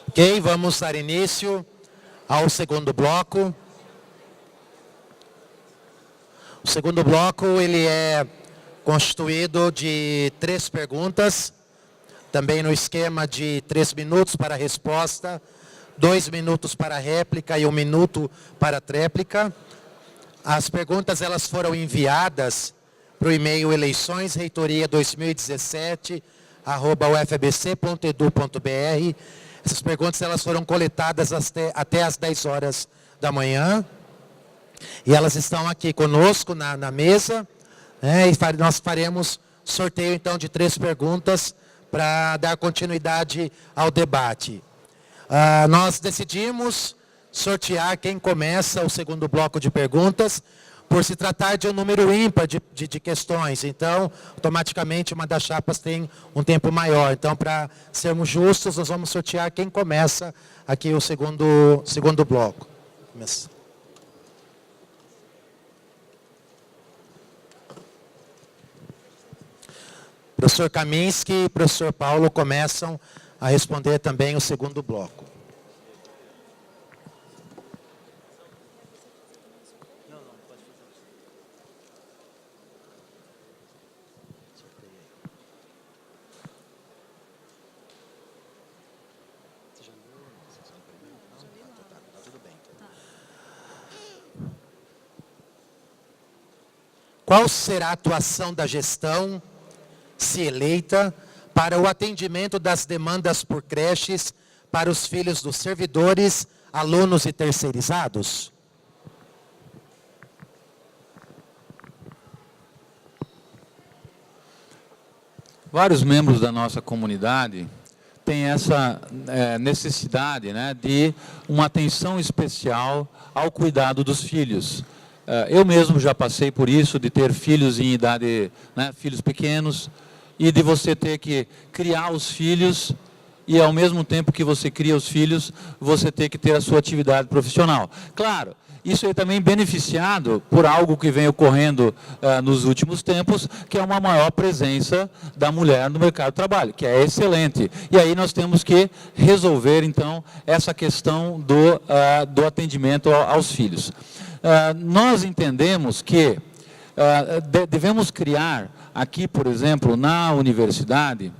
Ok, vamos dar início ao segundo bloco. O segundo bloco ele é constituído de 3 perguntas, também no esquema de 3 minutos para a resposta, 2 minutos para a réplica e 1 minuto para a tréplica. As perguntas elas foram enviadas para o e-mail eleições.reitoria2017@ufabc.edu.br. Essas perguntas elas foram coletadas até às 10 horas da manhã. E elas estão aqui conosco na mesa, né, e nós faremos sorteio então de 3 perguntas para dar continuidade ao debate. Nós decidimos sortear quem começa o segundo bloco de perguntas, por se tratar de um número ímpar de questões. Então, automaticamente, uma das chapas tem um tempo maior. Então, para sermos justos, nós vamos sortear quem começa aqui o segundo bloco. Começa. Professor Kaminski e professor Paulo começam a responder também o segundo bloco. Qual será a atuação da gestão, se eleita, para o atendimento das demandas por creches para os filhos dos servidores, alunos e terceirizados? Vários membros da nossa comunidade têm essa necessidade, né, de uma atenção especial ao cuidado dos filhos. Eu mesmo já passei por isso, de ter filhos em idade, né, filhos pequenos, e de você ter que criar os filhos, e ao mesmo tempo que você cria os filhos, você ter que ter a sua atividade profissional. Claro, isso é também beneficiado por algo que vem ocorrendo nos últimos tempos, que é uma maior presença da mulher no mercado de trabalho, que é excelente. E aí nós temos que resolver, então, essa questão do atendimento aos filhos. Nós entendemos que devemos criar aqui, por exemplo, na universidade,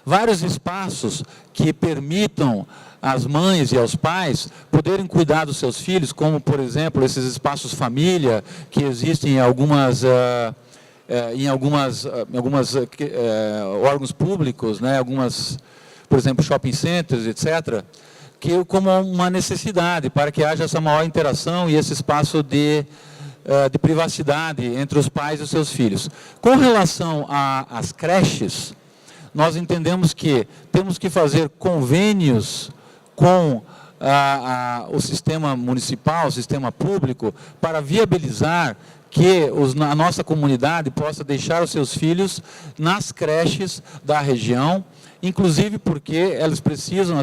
vários espaços que permitam às mães e aos pais poderem cuidar dos seus filhos, como, por exemplo, esses espaços família que existem em algumas órgãos públicos, né, por exemplo, shopping centers, etc., que como uma necessidade para que haja essa maior interação e esse espaço de privacidade entre os pais e os seus filhos. Com relação às creches, nós entendemos que temos que fazer convênios com o sistema municipal, o sistema público, para viabilizar que a nossa comunidade possa deixar os seus filhos nas creches da região, inclusive porque as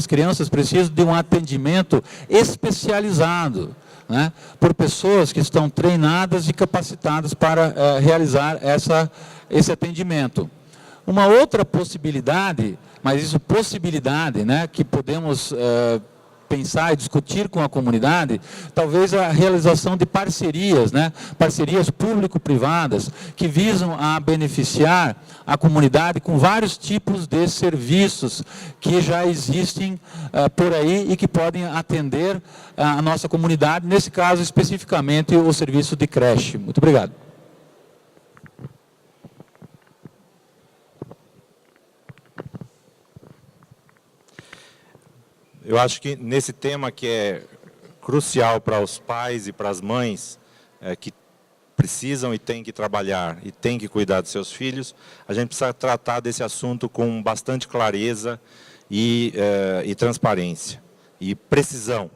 crianças precisam de um atendimento especializado, né, por pessoas que estão treinadas e capacitadas para realizar esse atendimento. Uma outra possibilidade, mas isso possibilidade, né, que podemos pensar e discutir com a comunidade, talvez a realização de parcerias, né, parcerias público-privadas, que visam a beneficiar a comunidade com vários tipos de serviços que já existem por aí e que podem atender a nossa comunidade, nesse caso especificamente o serviço de creche. Muito obrigado. Eu acho que nesse tema que é crucial para os pais e para as mães que precisam e têm que trabalhar e têm que cuidar dos seus filhos, a gente precisa tratar desse assunto com bastante clareza e transparência e precisão.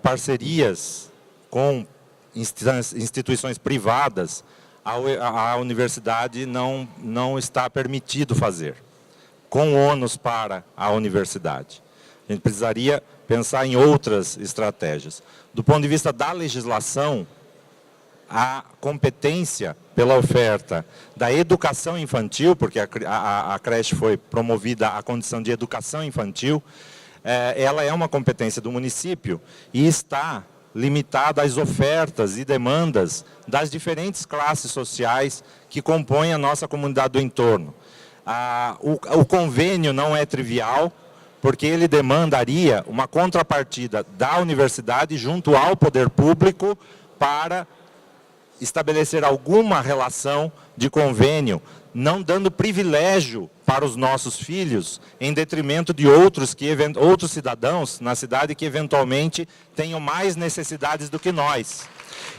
Parcerias com instituições privadas, a universidade não está permitido fazer, com ônus para a universidade. A gente precisaria pensar em outras estratégias. Do ponto de vista da legislação, a competência pela oferta da educação infantil, porque a creche foi promovida à condição de educação infantil, ela é uma competência do município e está limitada às ofertas e demandas das diferentes classes sociais que compõem a nossa comunidade do entorno. O convênio não é trivial, porque ele demandaria uma contrapartida da universidade junto ao poder público para estabelecer alguma relação de convênio, não dando privilégio para os nossos filhos, em detrimento de outros cidadãos na cidade que eventualmente tenham mais necessidades do que nós.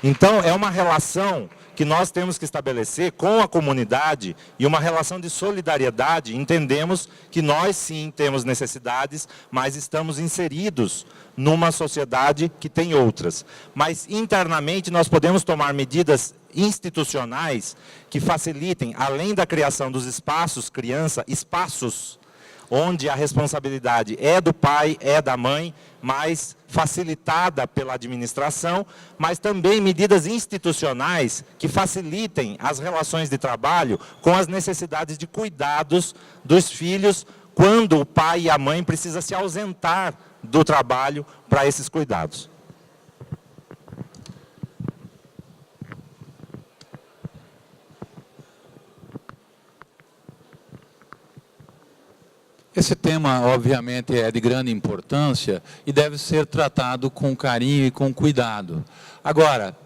Então, é uma relação que nós temos que estabelecer com a comunidade e uma relação de solidariedade. Entendemos que nós sim temos necessidades, mas estamos inseridos numa sociedade que tem outras. Mas internamente nós podemos tomar medidas institucionais que facilitem, além da criação dos espaços criança, espaços onde a responsabilidade é do pai, é da mãe, mas facilitada pela administração, mas também medidas institucionais que facilitem as relações de trabalho com as necessidades de cuidados dos filhos, quando o pai e a mãe precisam se ausentar do trabalho para esses cuidados. Esse tema, obviamente, é de grande importância e deve ser tratado com carinho e com cuidado. Agora,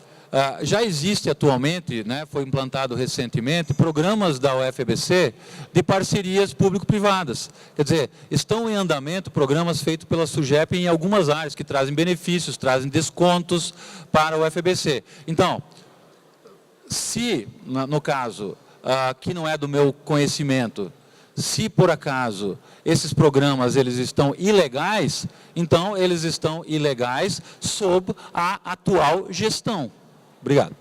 já existe atualmente, né, foi implantado recentemente, programas da UFABC de parcerias público-privadas. Quer dizer, estão em andamento programas feitos pela SUGEP em algumas áreas que trazem benefícios, trazem descontos para a UFABC. Então, se, no caso, que não é do meu conhecimento, se por acaso esses programas eles estão ilegais, então eles estão ilegais sob a atual gestão. Obrigado.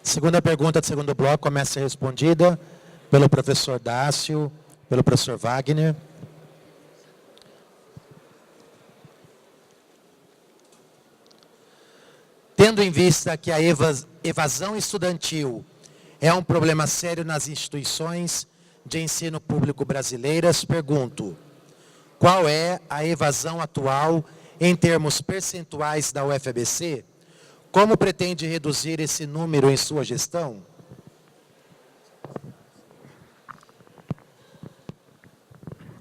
Segunda pergunta do segundo bloco começa a ser respondida pelo professor Dácio, pelo professor Wagner. Tendo em vista que a evasão estudantil é um problema sério nas instituições de ensino público brasileiras, pergunto: qual é a evasão atual em termos percentuais da UFABC? Como pretende reduzir esse número em sua gestão?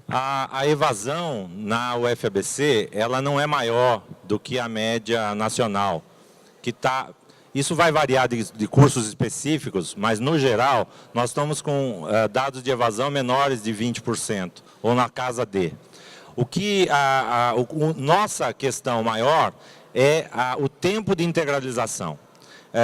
A evasão na UFABC, ela não é maior do que a média nacional. Isso vai variar de cursos específicos, mas, no geral, nós estamos com dados de evasão menores de 20%, ou na casa de. Nossa questão maior é o tempo de integralização,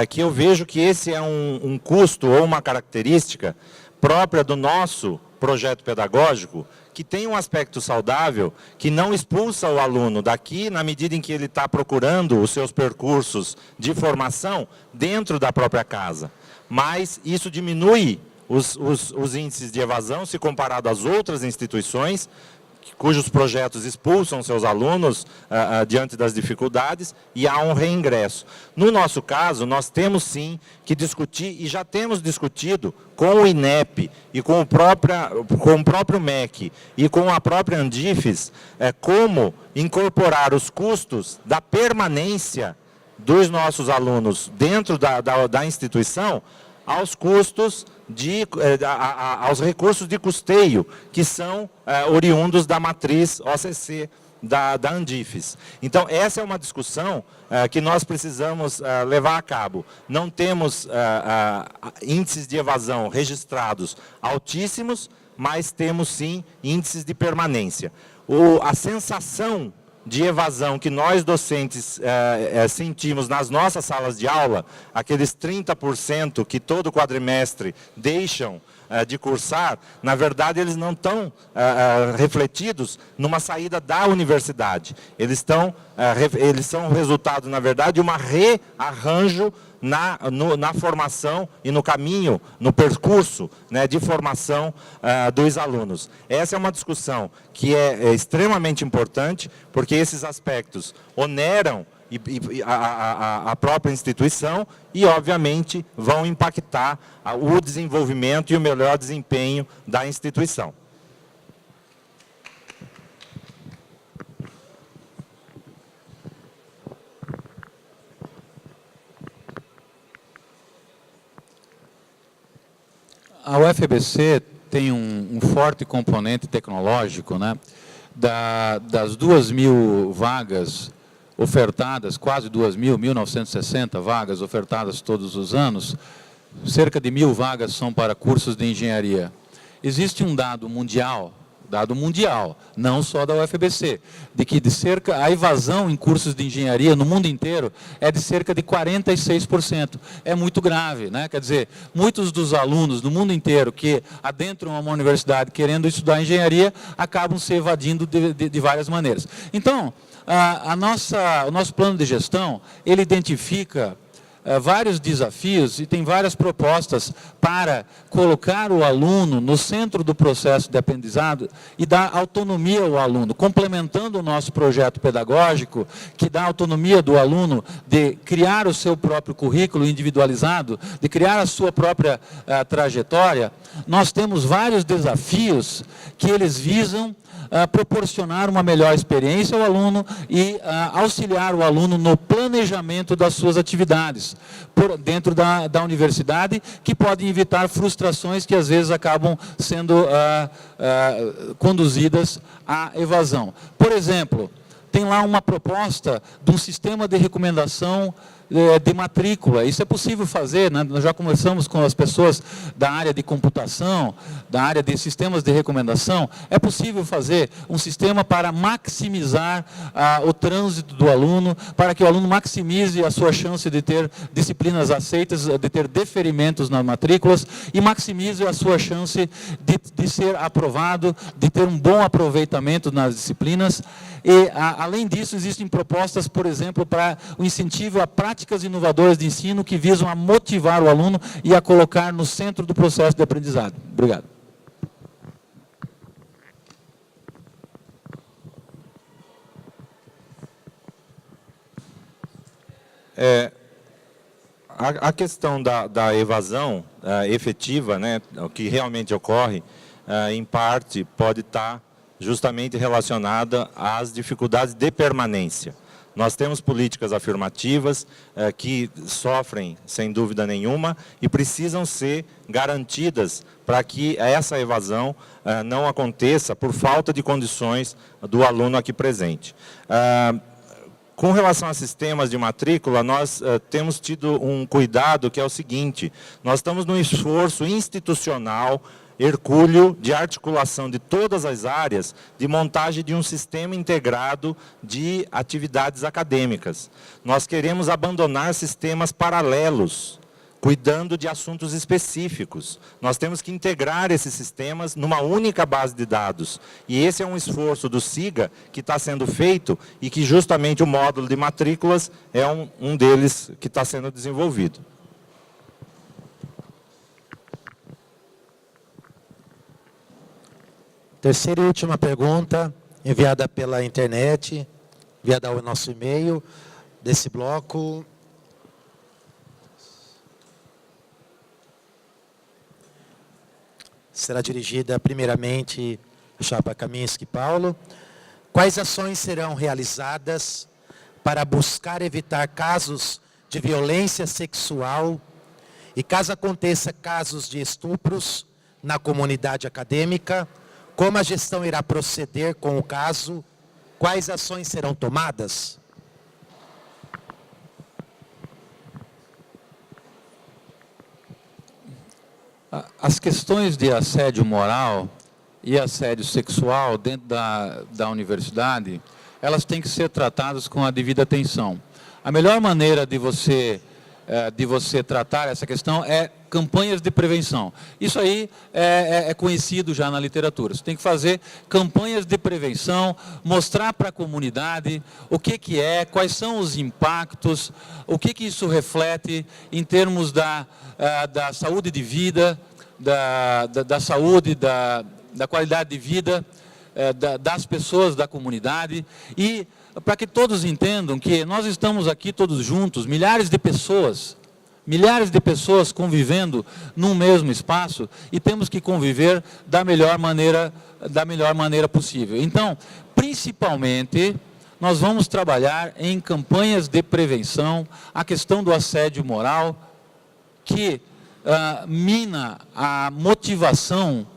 que eu vejo que esse é um custo ou uma característica própria do nosso projeto pedagógico, que tem um aspecto saudável, que não expulsa o aluno daqui na medida em que ele está procurando os seus percursos de formação dentro da própria casa. Mas isso diminui os índices de evasão se comparado às outras instituições, cujos projetos expulsam seus alunos diante das dificuldades, e há um reingresso. No nosso caso, nós temos sim que discutir, e já temos discutido com o INEP e com o próprio MEC e com a própria Andifes, como incorporar os custos da permanência dos nossos alunos dentro da instituição aos custos aos recursos de custeio, que são oriundos da matriz OCC da Andifes. Então, essa é uma discussão que nós precisamos levar a cabo. Não temos índices de evasão registrados altíssimos, mas temos sim índices de permanência. A sensação de evasão que nós docentes sentimos nas nossas salas de aula, aqueles 30% que todo quadrimestre deixam de cursar, na verdade eles não estão refletidos numa saída da universidade. Eles são resultado, na verdade, de um rearranjo na formação e no caminho, no percurso, né, de formação dos alunos. Essa é uma discussão que é extremamente importante, porque esses aspectos oneram a própria instituição e, obviamente, vão impactar o desenvolvimento e o melhor desempenho da instituição. A UFABC tem um forte componente tecnológico, né? Das 2.000 vagas ofertadas, quase 2.000, 1.960 vagas ofertadas todos os anos, cerca de 1.000 vagas são para cursos de engenharia. Existe um dado mundial, não só da UFABC, de que a evasão em cursos de engenharia no mundo inteiro é de cerca de 46%. É muito grave, né? Quer dizer, muitos dos alunos no mundo inteiro que adentram uma universidade querendo estudar engenharia acabam se evadindo de várias maneiras. Então, o nosso plano de gestão, ele identifica vários desafios e tem várias propostas para colocar o aluno no centro do processo de aprendizado e dar autonomia ao aluno, complementando o nosso projeto pedagógico, que dá autonomia do aluno de criar o seu próprio currículo individualizado, de criar a sua própria trajetória. Nós temos vários desafios que eles visam proporcionar uma melhor experiência ao aluno e auxiliar o aluno no planejamento das suas atividades dentro da universidade, que podem evitar frustrações que às vezes acabam sendo conduzidas à evasão. Por exemplo, tem lá uma proposta de um sistema de recomendação de matrícula. Isso é possível fazer, né? Nós já conversamos com as pessoas da área de computação, da área de sistemas de recomendação. É possível fazer um sistema para maximizar o trânsito do aluno, para que o aluno maximize a sua chance de ter disciplinas aceitas, de ter deferimentos nas matrículas e maximize a sua chance de ser aprovado, de ter um bom aproveitamento nas disciplinas. E, além disso, existem propostas, por exemplo, para o incentivo a práticas inovadoras de ensino que visam a motivar o aluno e a colocar no centro do processo de aprendizado. Obrigado. A questão da evasão efetiva, né, o que realmente ocorre, em parte pode estar justamente relacionada às dificuldades de permanência. Nós temos políticas afirmativas que sofrem, sem dúvida nenhuma, e precisam ser garantidas para que essa evasão não aconteça por falta de condições do aluno aqui presente. Com relação a sistemas de matrícula, nós temos tido um cuidado que é o seguinte: nós estamos num esforço institucional hercúleo de articulação de todas as áreas, de montagem de um sistema integrado de atividades acadêmicas. Nós queremos abandonar sistemas paralelos, cuidando de assuntos específicos. Nós temos que integrar esses sistemas numa única base de dados. E esse é um esforço do SIGA que está sendo feito e que justamente o módulo de matrículas é um deles que está sendo desenvolvido. Terceira e última pergunta, enviada pela internet, enviada ao nosso e-mail desse bloco. Será dirigida primeiramente à chapa Kaminski Paulo. Quais ações serão realizadas para buscar evitar casos de violência sexual e, caso aconteça casos de estupros na comunidade acadêmica, como a gestão irá proceder com o caso? Quais ações serão tomadas? As questões de assédio moral e assédio sexual dentro da universidade, elas têm que ser tratadas com a devida atenção. A melhor maneira de você de você tratar essa questão é campanhas de prevenção. Isso aí é conhecido já na literatura. Você tem que fazer campanhas de prevenção, mostrar para a comunidade o que é, quais são os impactos, o que isso reflete em termos da saúde de vida, da saúde, da qualidade de vida das pessoas da comunidade, e para que todos entendam que nós estamos aqui todos juntos, milhares de pessoas convivendo num mesmo espaço, e temos que conviver da melhor maneira possível. Então, principalmente, nós vamos trabalhar em campanhas de prevenção, a questão do assédio moral, que mina a motivação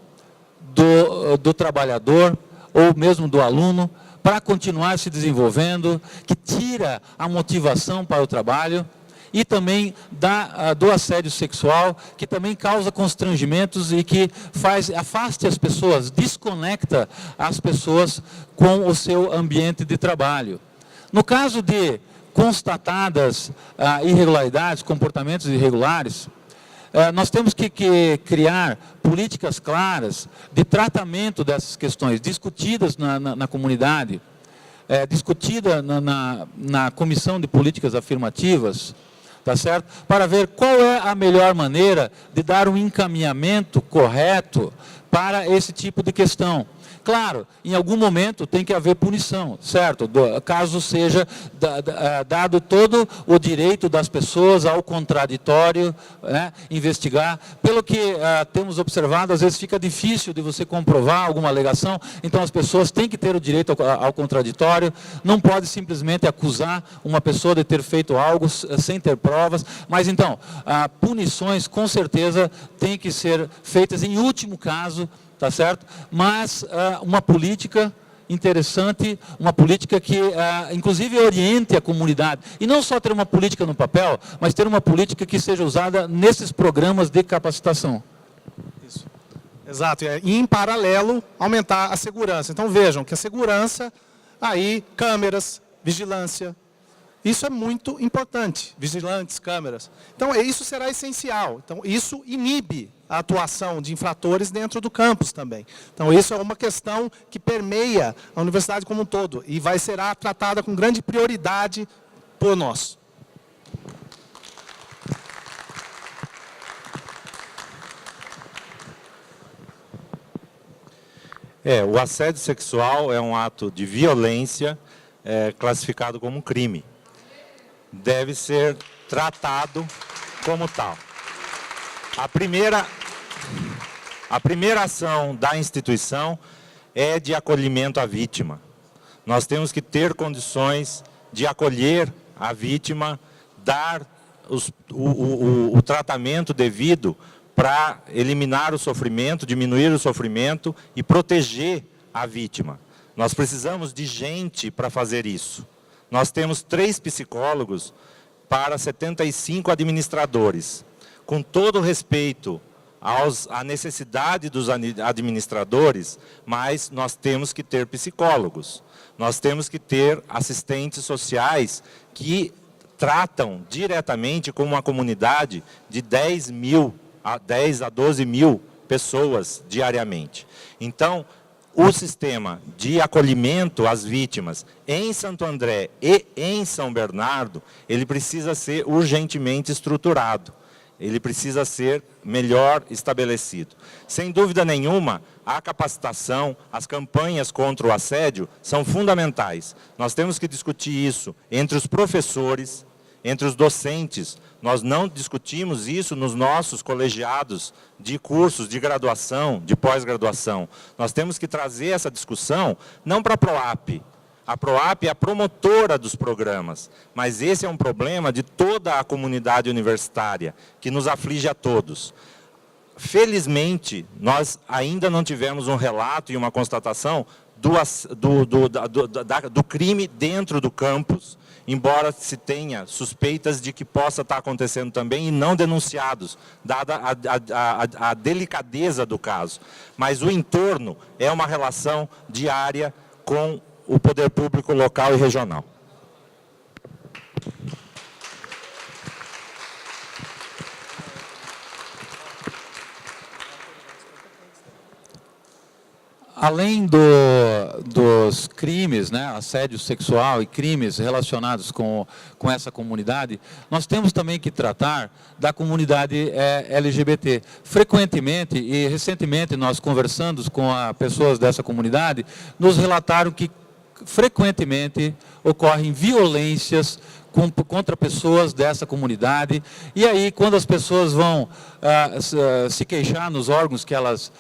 do trabalhador, ou mesmo do aluno, para continuar se desenvolvendo, que tira a motivação para o trabalho, e também do assédio sexual, que também causa constrangimentos e que afaste as pessoas, desconecta as pessoas com o seu ambiente de trabalho. No caso de constatadas irregularidades, comportamentos irregulares, nós temos que criar políticas claras de tratamento dessas questões, discutidas na comunidade, discutida na Comissão de Políticas Afirmativas, tá certo? Para ver qual é a melhor maneira de dar um encaminhamento correto para esse tipo de questão. Claro, em algum momento tem que haver punição, certo? Caso seja dado todo o direito das pessoas ao contraditório, né, investigar. Pelo que temos observado, às vezes fica difícil de você comprovar alguma alegação, então as pessoas têm que ter o direito ao contraditório, não pode simplesmente acusar uma pessoa de ter feito algo sem ter provas, mas então, punições com certeza têm que ser feitas em último caso, tá certo? Mas uma política interessante, uma política que inclusive oriente a comunidade. E não só ter uma política no papel, mas ter uma política que seja usada nesses programas de capacitação. Isso. Exato. E em paralelo, aumentar a segurança. Então vejam que a segurança, aí câmeras, vigilância, isso é muito importante, vigilantes, câmeras. Então isso será essencial. Então isso inibe a atuação de infratores dentro do campus também. Então isso é uma questão que permeia a universidade como um todo e será tratada com grande prioridade por nós. O assédio sexual é um ato de violência classificado como um crime. Deve ser tratado como tal. A primeira ação da instituição é de acolhimento à vítima. Nós temos que ter condições de acolher a vítima, dar o tratamento devido para eliminar o sofrimento, diminuir o sofrimento e proteger a vítima. Nós precisamos de gente para fazer isso. Nós temos 3 psicólogos para 75 administradores. Com todo respeito à necessidade dos administradores, mas nós temos que ter psicólogos. Nós temos que ter assistentes sociais que tratam diretamente com uma comunidade de 10 a 12 mil pessoas diariamente. Então, o sistema de acolhimento às vítimas em Santo André e em São Bernardo, ele precisa ser urgentemente estruturado. Ele precisa ser melhor estabelecido. Sem dúvida nenhuma, a capacitação, as campanhas contra o assédio são fundamentais. Nós temos que discutir isso entre os professores, entre os docentes. Nós não discutimos isso nos nossos colegiados de cursos de graduação, de pós-graduação. Nós temos que trazer essa discussão não para a PROAP. A PROAP é a promotora dos programas, mas esse é um problema de toda a comunidade universitária, que nos aflige a todos. Felizmente, nós ainda não tivemos um relato e uma constatação do crime dentro do campus, embora se tenha suspeitas de que possa estar acontecendo também e não denunciados, dada a delicadeza do caso. Mas o entorno é uma relação diária com o poder público local e regional. além dos crimes, né, assédio sexual e crimes relacionados com essa comunidade, nós temos também que tratar da comunidade LGBT. Frequentemente e recentemente nós conversando com pessoas dessa comunidade, nos relataram que frequentemente ocorrem violências contra pessoas dessa comunidade, e aí quando as pessoas vão se queixar nos órgãos que elas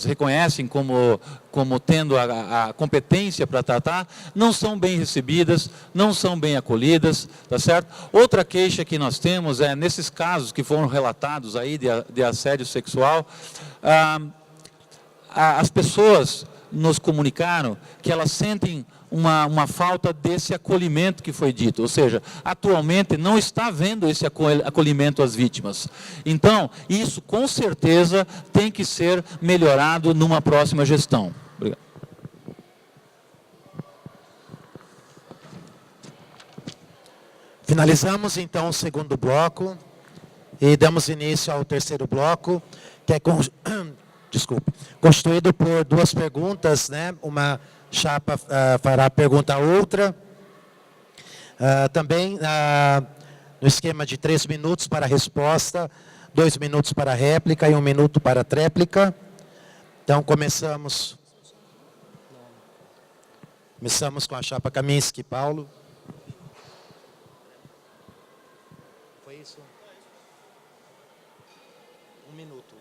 reconhecem como tendo a competência para tratar, não são bem recebidas, não são bem acolhidas, tá certo? Outra queixa que nós temos é, nesses casos que foram relatados aí de assédio sexual, as pessoas nos comunicaram que elas sentem uma falta desse acolhimento que foi dito, ou seja, atualmente não está havendo esse acolhimento às vítimas. Então, isso com certeza tem que ser melhorado numa próxima gestão. Obrigado. Finalizamos então o segundo bloco e damos início ao terceiro bloco, que é constituído por duas perguntas, né? Uma chapa fará a pergunta a outra. Também no esquema de 3 minutos para a resposta, 2 minutos para a réplica e 1 minuto para a tréplica. Então começamos com a chapa Kaminski. Paulo. Foi isso? 1 minuto.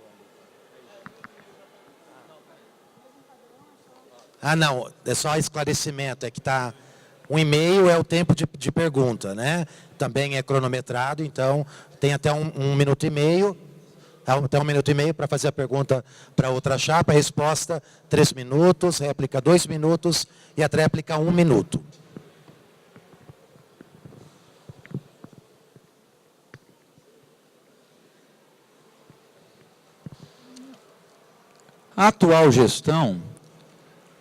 Não, é só esclarecimento, é que está 1,5 é o tempo de pergunta, né? Também é cronometrado, então tem até 1 minuto e meio, até 1 minuto e meio para fazer a pergunta para outra chapa, resposta 3 minutos, réplica 2 minutos e a tréplica 1 minuto. A atual gestão,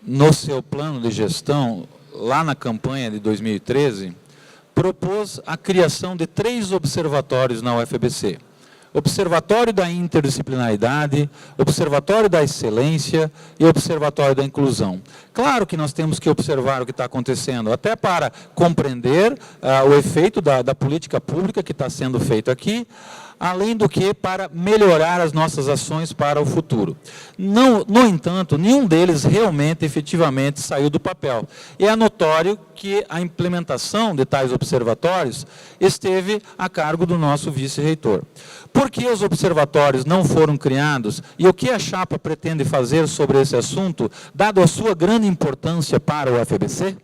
no seu plano de gestão, lá na campanha de 2013, propôs a criação de 3 observatórios na UFABC. Observatório da Interdisciplinaridade, Observatório da Excelência e Observatório da Inclusão. Claro que nós temos que observar o que está acontecendo, até para compreender o efeito da política pública que está sendo feito aqui, além do que para melhorar as nossas ações para o futuro. No entanto, nenhum deles realmente, efetivamente, saiu do papel. E é notório que a implementação de tais observatórios esteve a cargo do nosso vice-reitor. Por que os observatórios não foram criados e o que a chapa pretende fazer sobre esse assunto, dado a sua grande importância para o UFABC?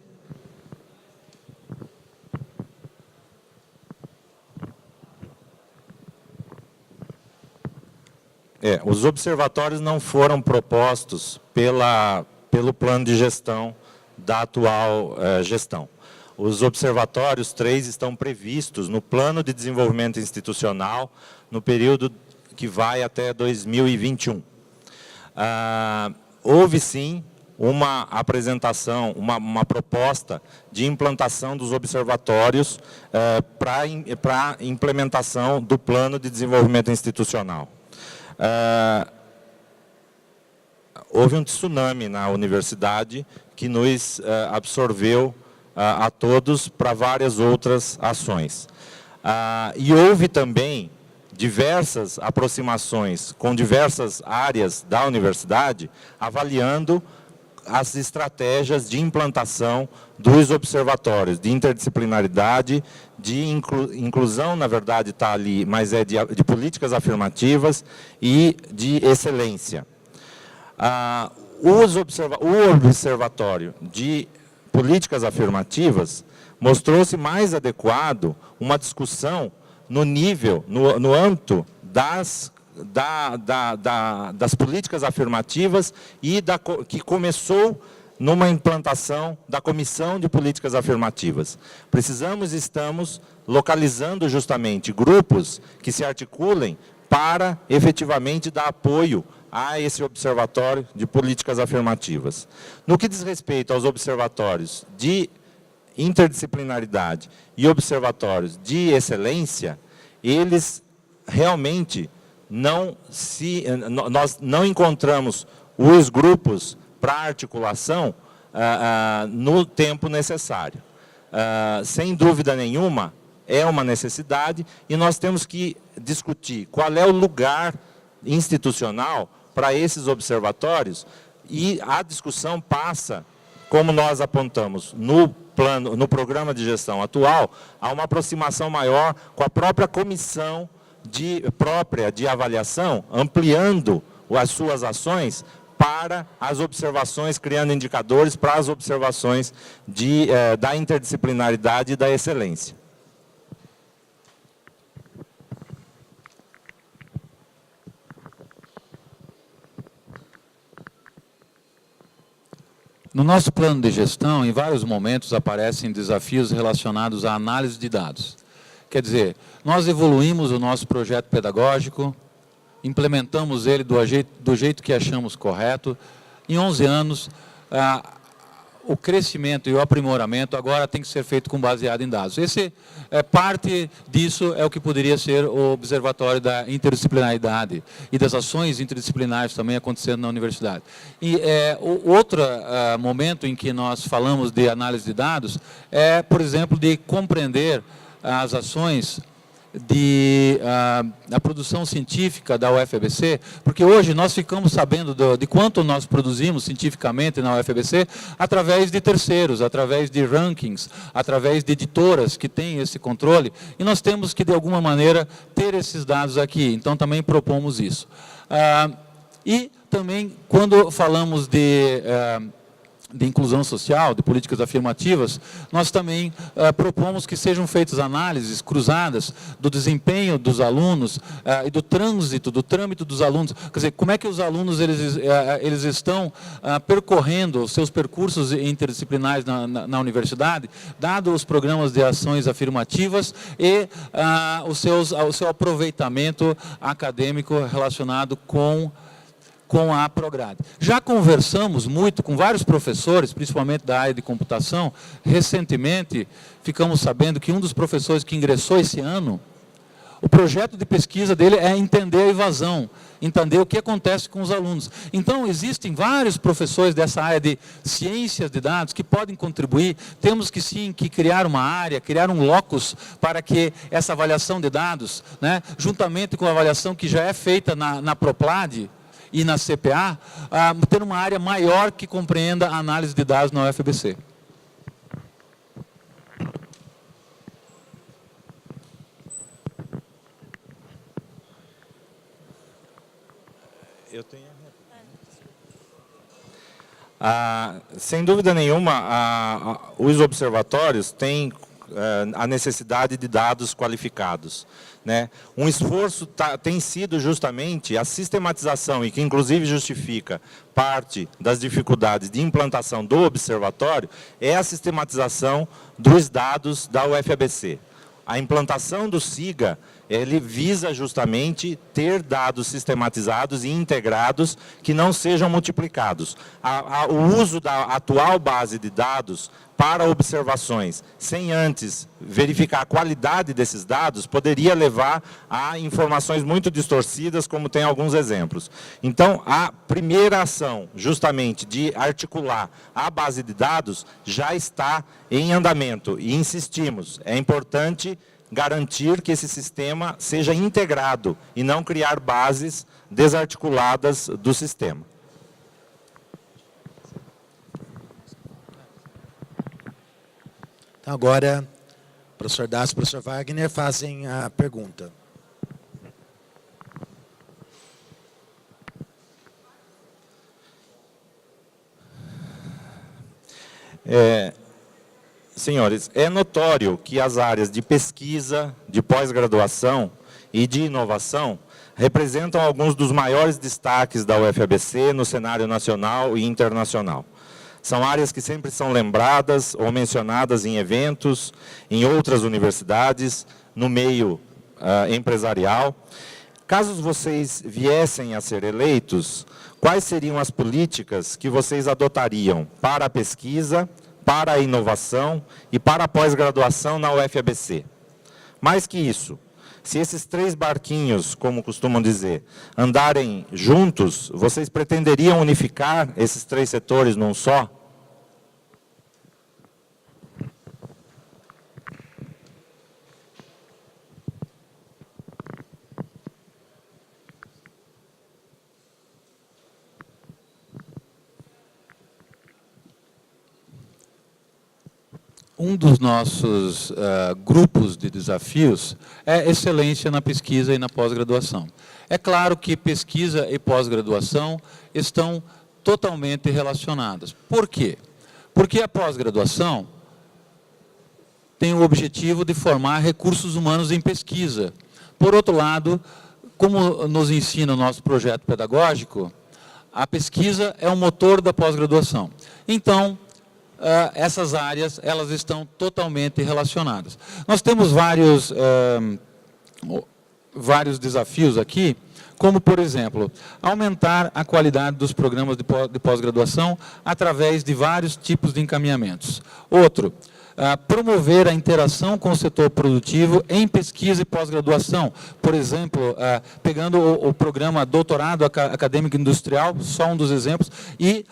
Os observatórios não foram propostos pelo plano de gestão da atual gestão. Os observatórios 3 estão previstos no plano de desenvolvimento institucional no período que vai até 2021. Houve sim uma apresentação, uma proposta de implantação dos observatórios para implementação do plano de desenvolvimento institucional. Houve um tsunami na universidade que nos absorveu a todos para várias outras ações. E houve também diversas aproximações com diversas áreas da universidade, avaliando as estratégias de implantação dos observatórios, de interdisciplinaridade, de inclusão, na verdade está ali, mas é de políticas afirmativas e de excelência. O observatório de políticas afirmativas mostrou-se mais adequado uma discussão no nível, no âmbito das políticas afirmativas e que começou numa implantação da Comissão de Políticas Afirmativas. Estamos localizando justamente grupos que se articulem para efetivamente dar apoio a esse observatório de políticas afirmativas. No que diz respeito aos observatórios de interdisciplinaridade e observatórios de excelência, eles realmente nós não encontramos os grupos para a articulação no tempo necessário. Sem dúvida nenhuma, é uma necessidade e nós temos que discutir qual é o lugar institucional para esses observatórios, e a discussão passa, como nós apontamos no programa de gestão atual, a uma aproximação maior com a própria comissão de avaliação, ampliando as suas ações para as observações, criando indicadores para as observações da interdisciplinaridade e da excelência. No nosso plano de gestão, em vários momentos aparecem desafios relacionados à análise de dados. Quer dizer, nós evoluímos o nosso projeto pedagógico, implementamos ele do jeito que achamos correto. Em 11 anos, o crescimento e o aprimoramento agora tem que ser feito com baseado em dados. Parte disso é o que poderia ser o Observatório da Interdisciplinaridade e das ações interdisciplinares também acontecendo na universidade. E outro momento em que nós falamos de análise de dados é, por exemplo, de compreender as ações a produção científica da UFABC, porque hoje nós ficamos sabendo de quanto nós produzimos cientificamente na UFABC através de terceiros, através de rankings, através de editoras que têm esse controle, e nós temos que, de alguma maneira, ter esses dados aqui. Então, também propomos isso. E também, quando falamos de inclusão social, de políticas afirmativas, nós também propomos que sejam feitas análises cruzadas do desempenho dos alunos e do trâmite dos alunos. Quer dizer, como é que os alunos eles estão percorrendo os seus percursos interdisciplinares na universidade, dado os programas de ações afirmativas e o seu aproveitamento acadêmico relacionado com a Prograde. Já conversamos muito com vários professores, principalmente da área de computação. Recentemente, ficamos sabendo que um dos professores que ingressou esse ano, o projeto de pesquisa dele é entender a evasão, entender o que acontece com os alunos. Então, existem vários professores dessa área de ciências de dados que podem contribuir. Temos que, sim, criar uma área, criar um locus para que essa avaliação de dados, né, juntamente com a avaliação que já é feita na Proplad, e na CPA, ter uma área maior que compreenda a análise de dados na UFABC. Eu tenho sem dúvida nenhuma, os observatórios têm a necessidade de dados qualificados, né? Um esforço tem sido justamente a sistematização, e que inclusive justifica parte das dificuldades de implantação do observatório, é a sistematização dos dados da UFABC. A implantação do SIGA, ele visa justamente ter dados sistematizados e integrados que não sejam multiplicados. O uso da atual base de dados para observações, sem antes verificar a qualidade desses dados, poderia levar a informações muito distorcidas, como tem alguns exemplos. Então, a primeira ação, justamente, de articular a base de dados, já está em andamento. E insistimos, é importante garantir que esse sistema seja integrado e não criar bases desarticuladas do sistema. Então, agora, o professor Dácio e o professor Wagner fazem a pergunta. Senhores, é notório que as áreas de pesquisa, de pós-graduação e de inovação representam alguns dos maiores destaques da UFABC no cenário nacional e internacional. São áreas que sempre são lembradas ou mencionadas em eventos, em outras universidades, no meio empresarial. Caso vocês viessem a ser eleitos, quais seriam as políticas que vocês adotariam para a pesquisa, para a inovação e para a pós-graduação na UFABC? Mais que isso, Se esses 3 barquinhos, como costumam dizer, andarem juntos, vocês pretenderiam unificar esses 3 setores num só? Um dos nossos grupos de desafios é excelência na pesquisa e na pós-graduação. É claro que pesquisa e pós-graduação estão totalmente relacionadas. Por quê? Porque a pós-graduação tem o objetivo de formar recursos humanos em pesquisa. Por outro lado, como nos ensina o nosso projeto pedagógico, a pesquisa é o motor da pós-graduação. Então, essas áreas, elas estão totalmente relacionadas. Nós temos vários desafios aqui, como, por exemplo, aumentar a qualidade dos programas de pós-graduação através de vários tipos de encaminhamentos. Outro, promover a interação com o setor produtivo em pesquisa e pós-graduação. Por exemplo, pegando o programa Doutorado Acadêmico Industrial, só um dos exemplos, e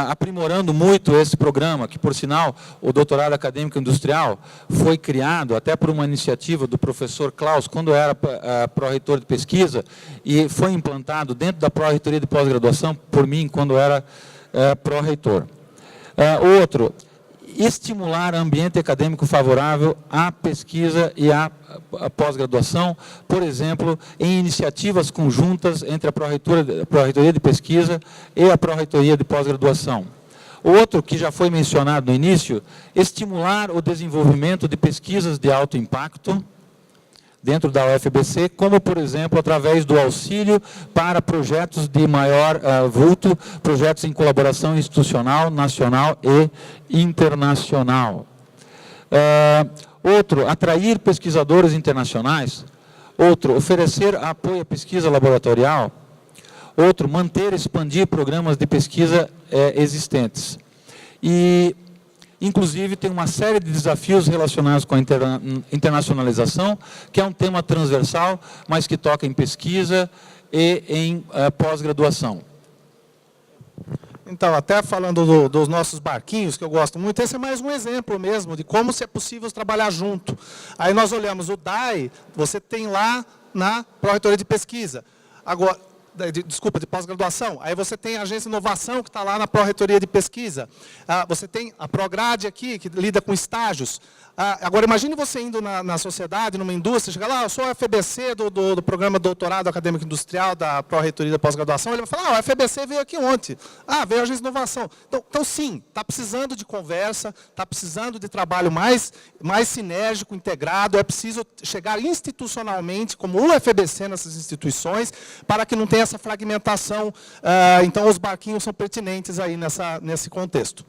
aprimorando muito esse programa, que, por sinal, o Doutorado Acadêmico Industrial foi criado até por uma iniciativa do professor Klaus, quando era pró-reitor de pesquisa, e foi implantado dentro da pró-reitoria de pós-graduação por mim, quando era pró-reitor. Outro, estimular ambiente acadêmico favorável à pesquisa e à pós-graduação, por exemplo, em iniciativas conjuntas entre a Pró-Reitoria de Pesquisa e a Pró-Reitoria de Pós-Graduação. Outro, que já foi mencionado no início, estimular o desenvolvimento de pesquisas de alto impacto dentro da UFBC, como, por exemplo, através do auxílio para projetos de maior vulto, projetos em colaboração institucional, nacional e internacional. Outro, atrair pesquisadores internacionais. Outro, oferecer apoio à pesquisa laboratorial. Outro, manter e expandir programas de pesquisa existentes. E inclusive, tem uma série de desafios relacionados com a internacionalização, que é um tema transversal, mas que toca em pesquisa e em pós-graduação. Então, até falando dos nossos barquinhos, que eu gosto muito, esse é mais um exemplo mesmo de como se é possível trabalhar junto. Aí nós olhamos o DAI, você tem lá na Pró-Reitoria de Pesquisa. Agora, desculpa, de pós-graduação. Aí você tem a Agência de Inovação, que está lá na Pró-Reitoria de Pesquisa. Você tem a Prograde aqui, que lida com estágios. Agora, imagine você indo na sociedade, numa indústria, chega lá, eu sou a FBC do Programa Doutorado Acadêmico Industrial da Pró-Reitoria da Pós-Graduação. Ele vai falar, o FBC veio aqui ontem. Veio a Agência de Inovação. Então sim, está precisando de conversa, está precisando de trabalho mais sinérgico, integrado. É preciso chegar institucionalmente, como o FBC nessas instituições, para que não tenha essa fragmentação. Então, os barquinhos são pertinentes aí nesse contexto.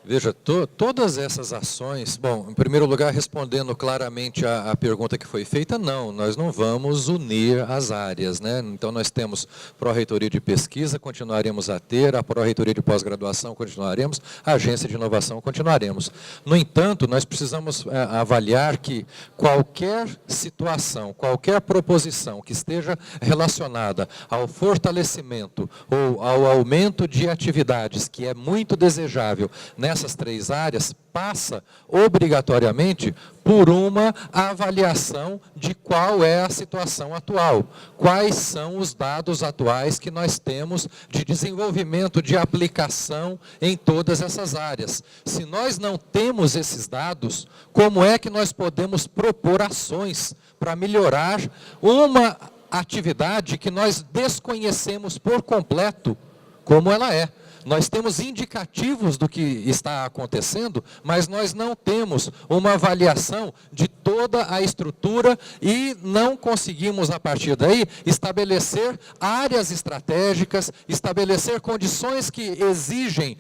Veja, todas essas ações, bom, em primeiro lugar, respondendo claramente à pergunta que foi feita, não, nós não vamos unir as áreas, né? Então, nós temos Pró-Reitoria de Pesquisa, continuaremos a ter, a Pró-Reitoria de Pós-Graduação, continuaremos, a Agência de Inovação, continuaremos. No entanto, nós precisamos avaliar que qualquer situação, qualquer proposição que esteja relacionada ao fortalecimento ou ao aumento de atividades, que é muito desejável nessas 3 áreas, passa obrigatoriamente por uma avaliação de qual é a situação atual. Quais são os dados atuais que nós temos de desenvolvimento, de aplicação em todas essas áreas. Se nós não temos esses dados, como é que nós podemos propor ações para melhorar uma atividade que nós desconhecemos por completo como ela é? Nós temos indicativos do que está acontecendo, mas nós não temos uma avaliação de toda a estrutura e não conseguimos, a partir daí, estabelecer áreas estratégicas, estabelecer condições que exigem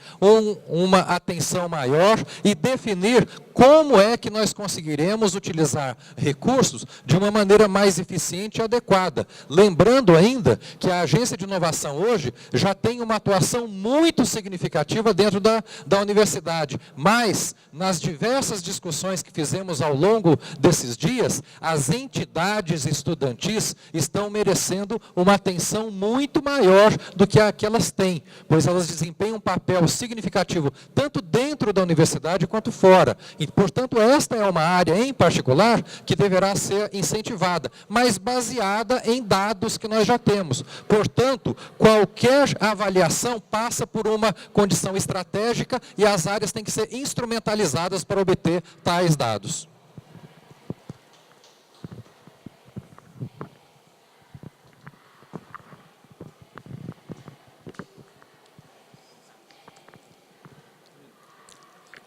uma atenção maior e definir como é que nós conseguiremos utilizar recursos de uma maneira mais eficiente e adequada. Lembrando ainda que a Agência de Inovação hoje já tem uma atuação muito significativa dentro da universidade, mas nas diversas discussões que fizemos ao longo desses dias, as entidades estudantis estão merecendo uma atenção muito maior do que a que elas têm, pois elas desempenham um papel significativo tanto dentro da universidade quanto fora. E, portanto, esta é uma área em particular que deverá ser incentivada, mas baseada em dados que nós já temos. Portanto, qualquer avaliação passa por uma condição estratégica e as áreas têm que ser instrumentalizadas para obter tais dados.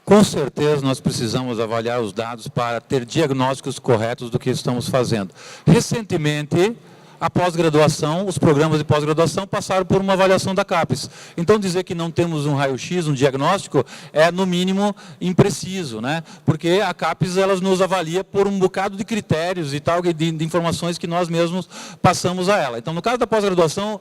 Com certeza nós precisamos avaliar os dados para ter diagnósticos corretos do que estamos fazendo. Recentemente, a pós-graduação, os programas de pós-graduação passaram por uma avaliação da CAPES. Então, dizer que não temos um raio-x, um diagnóstico, é, no mínimo, impreciso, né? Porque a CAPES ela nos avalia por um bocado de critérios e tal, de informações que nós mesmos passamos a ela. Então, no caso da pós-graduação,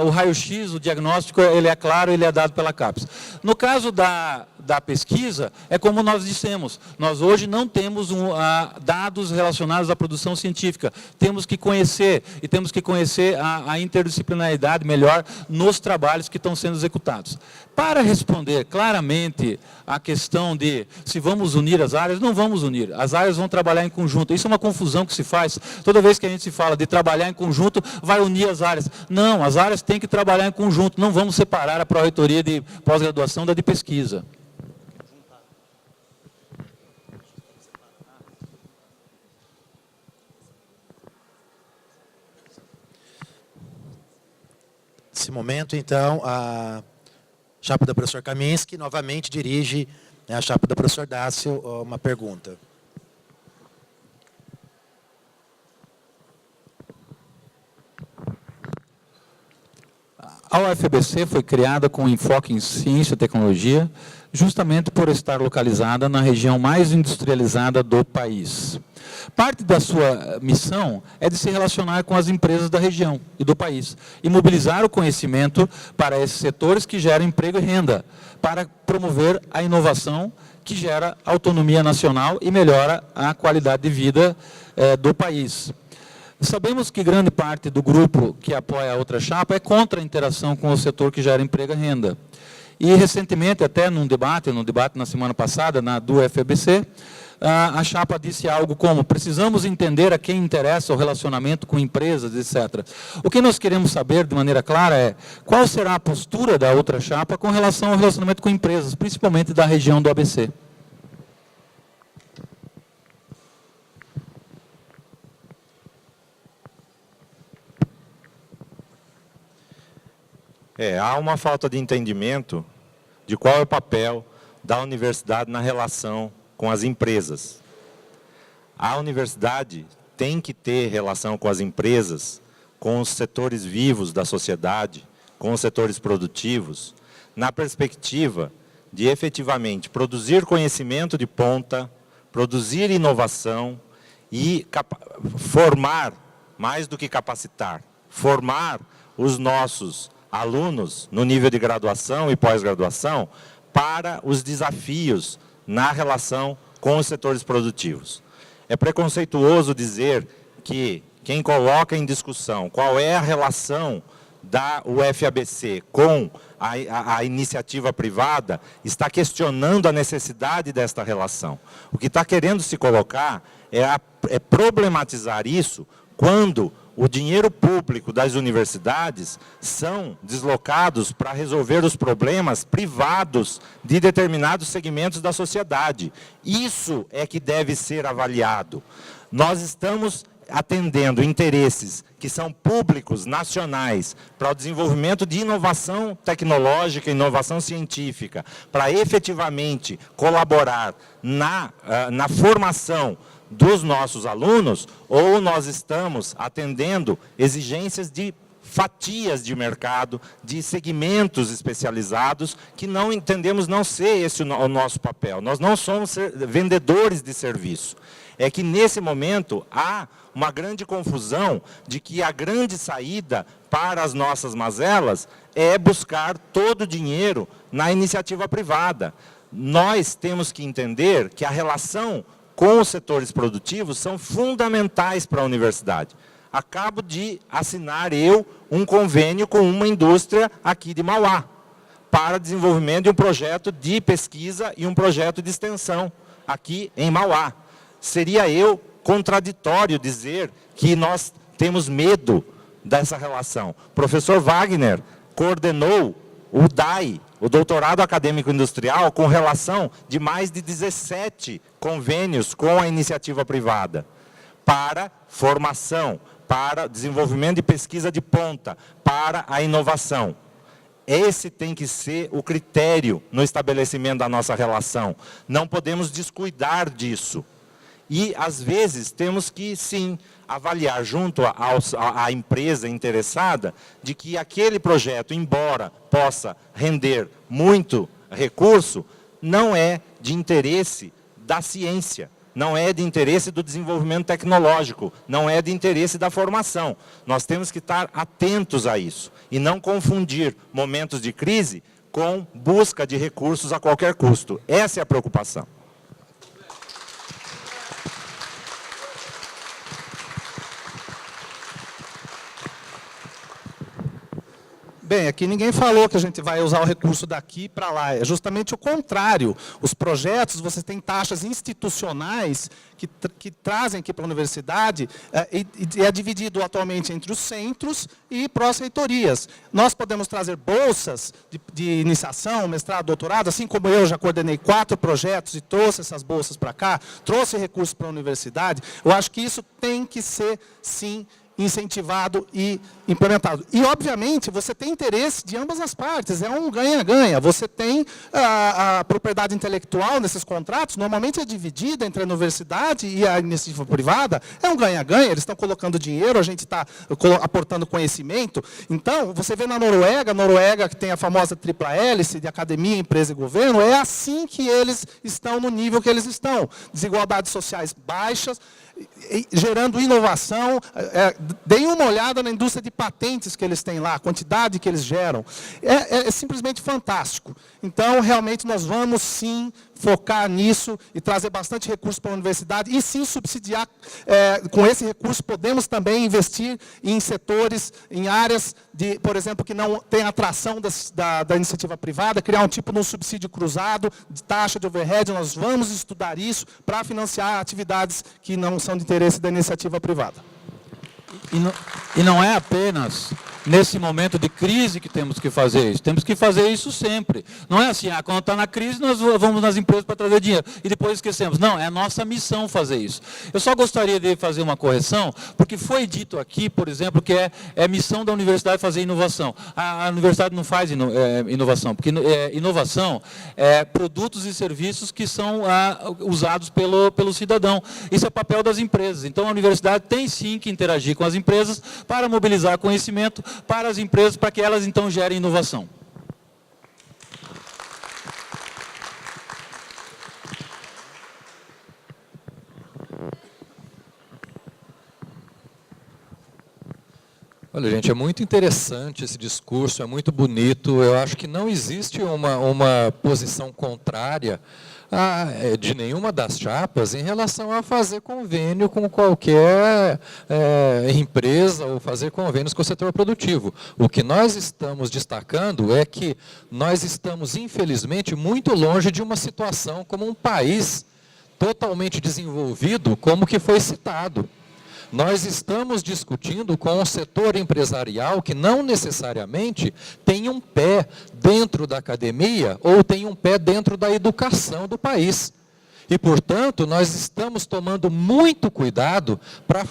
o raio-x, o diagnóstico, ele é claro, ele é dado pela CAPES. No caso da pesquisa, é como nós dissemos, nós hoje não temos dados relacionados à produção científica. Temos que conhecer, e temos que conhecer a interdisciplinaridade melhor nos trabalhos que estão sendo executados. Para responder claramente a questão de se vamos unir as áreas, não vamos unir. As áreas vão trabalhar em conjunto. Isso é uma confusão que se faz. Toda vez que a gente se fala de trabalhar em conjunto, vai unir as áreas. Não, as áreas têm que trabalhar em conjunto. Não vamos separar a pró-reitoria de pós-graduação da de pesquisa. Nesse momento, então, a chapa do professor Kaminski novamente dirige, né, a chapa do professor Dácio uma pergunta. A UFABC foi criada com enfoque em ciência e tecnologia, justamente por estar localizada na região mais industrializada do país. Parte da sua missão é de se relacionar com as empresas da região e do país e mobilizar o conhecimento para esses setores que geram emprego e renda, para promover a inovação que gera autonomia nacional e melhora a qualidade de vida do país. Sabemos que grande parte do grupo que apoia a outra chapa é contra a interação com o setor que gera emprego e renda. E recentemente, até num debate na semana passada, do UFABC, a chapa disse algo como: precisamos entender a quem interessa o relacionamento com empresas, etc. O que nós queremos saber de maneira clara é qual será a postura da outra chapa com relação ao relacionamento com empresas, principalmente da região do ABC. Há uma falta de entendimento de qual é o papel da universidade na relação com as empresas. A universidade tem que ter relação com as empresas, com os setores vivos da sociedade, com os setores produtivos, na perspectiva de efetivamente produzir conhecimento de ponta, produzir inovação e formar, mais do que capacitar, formar os nossos alunos no nível de graduação e pós-graduação para os desafios na relação com os setores produtivos. É preconceituoso dizer que quem coloca em discussão qual é a relação da UFABC com a iniciativa privada está questionando a necessidade desta relação. O que está querendo se colocar é problematizar isso quando o dinheiro público das universidades são deslocados para resolver os problemas privados de determinados segmentos da sociedade. Isso é que deve ser avaliado. Nós estamos atendendo interesses que são públicos, nacionais, para o desenvolvimento de inovação tecnológica, inovação científica, para efetivamente colaborar na formação dos nossos alunos, ou nós estamos atendendo exigências de fatias de mercado, de segmentos especializados, que não entendemos não ser esse o nosso papel. Nós não somos vendedores de serviço. É que, nesse momento, há uma grande confusão de que a grande saída para as nossas mazelas é buscar todo o dinheiro na iniciativa privada. Nós temos que entender que a relação com os setores produtivos são fundamentais para a universidade. Acabo de assinar um convênio com uma indústria aqui de Mauá, para desenvolvimento de um projeto de pesquisa e um projeto de extensão aqui em Mauá. Seria contraditório dizer que nós temos medo dessa relação. O professor Wagner coordenou o DAI, o Doutorado Acadêmico Industrial, com relação de mais de 17 convênios com a iniciativa privada, para formação, para desenvolvimento de pesquisa de ponta, para a inovação. Esse tem que ser o critério no estabelecimento da nossa relação. Não podemos descuidar disso. E, às vezes, temos que, sim, avaliar junto à empresa interessada de que aquele projeto, embora possa render muito recurso, não é de interesse da ciência, não é de interesse do desenvolvimento tecnológico, não é de interesse da formação. Nós temos que estar atentos a isso e não confundir momentos de crise com busca de recursos a qualquer custo. Essa é a preocupação. Bem, aqui ninguém falou que a gente vai usar o recurso daqui para lá. É justamente o contrário. Os projetos, você tem taxas institucionais que trazem aqui para a universidade e é dividido atualmente entre os centros e pró-reitorias. Nós podemos trazer bolsas de iniciação, mestrado, doutorado, assim como eu já coordenei 4 projetos e trouxe essas bolsas para cá, trouxe recursos para a universidade. Eu acho que isso tem que ser, sim, incentivado e implementado. E, obviamente, você tem interesse de ambas as partes, é um ganha-ganha. Você tem a propriedade intelectual nesses contratos, normalmente é dividida entre a universidade e a iniciativa privada, é um ganha-ganha, eles estão colocando dinheiro, a gente está aportando conhecimento. Então, você vê na Noruega, que tem a famosa tripla hélice de academia, empresa e governo, é assim que eles estão no nível que eles estão. Desigualdades sociais baixas, gerando inovação. Deem uma olhada na indústria de patentes que eles têm lá, a quantidade que eles geram. É simplesmente fantástico. Então, realmente, nós vamos, sim, focar nisso e trazer bastante recurso para a universidade e, sim, subsidiar. Com esse recurso, podemos também investir em setores, em áreas, por exemplo, que não tem atração da iniciativa privada, criar um tipo de um subsídio cruzado, de taxa de overhead. Nós vamos estudar isso para financiar atividades que não são de interesse da iniciativa privada. E não é apenas nesse momento de crise que temos que fazer isso. Temos que fazer isso sempre. Não é assim, quando está na crise, nós vamos nas empresas para trazer dinheiro. E depois esquecemos. Não, é a nossa missão fazer isso. Eu só gostaria de fazer uma correção, porque foi dito aqui, por exemplo, que é missão da universidade fazer inovação. A universidade não faz inovação, porque inovação é produtos e serviços que são usados pelo cidadão. Isso é papel das empresas. Então, a universidade tem sim que interagir com as empresas para mobilizar conhecimento para as empresas, para que elas então gerem inovação. Olha, gente, é muito interessante esse discurso, é muito bonito. Eu acho que não existe uma posição contrária de nenhuma das chapas em relação a fazer convênio com qualquer empresa ou fazer convênios com o setor produtivo. O que nós estamos destacando é que nós estamos, infelizmente, muito longe de uma situação como um país totalmente desenvolvido, como que foi citado. Nós estamos discutindo com um setor empresarial que não necessariamente tem um pé dentro da academia ou tem um pé dentro da educação do país. E, portanto, nós estamos tomando muito cuidado para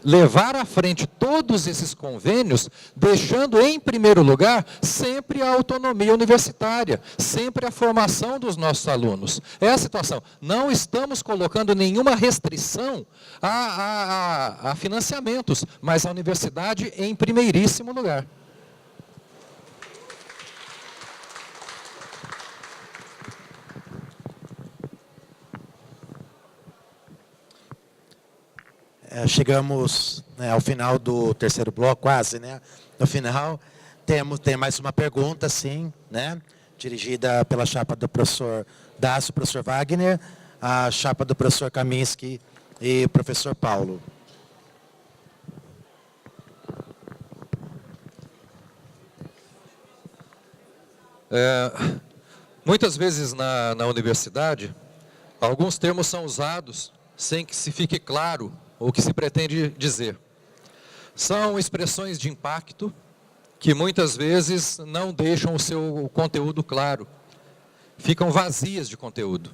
levar à frente todos esses convênios, deixando em primeiro lugar sempre a autonomia universitária, sempre a formação dos nossos alunos. É a situação. Não estamos colocando nenhuma restrição a financiamentos, mas a universidade em primeiríssimo lugar. Chegamos, né, ao final do terceiro bloco, quase, né? No final, tem mais uma pergunta, sim, né? Dirigida pela chapa do professor Dácio, professor Wagner, a chapa do professor Kaminski e o professor Paulo. Muitas vezes na universidade, alguns termos são usados sem que se fique claro o que se pretende dizer. São expressões de impacto que muitas vezes não deixam o seu conteúdo claro, ficam vazias de conteúdo.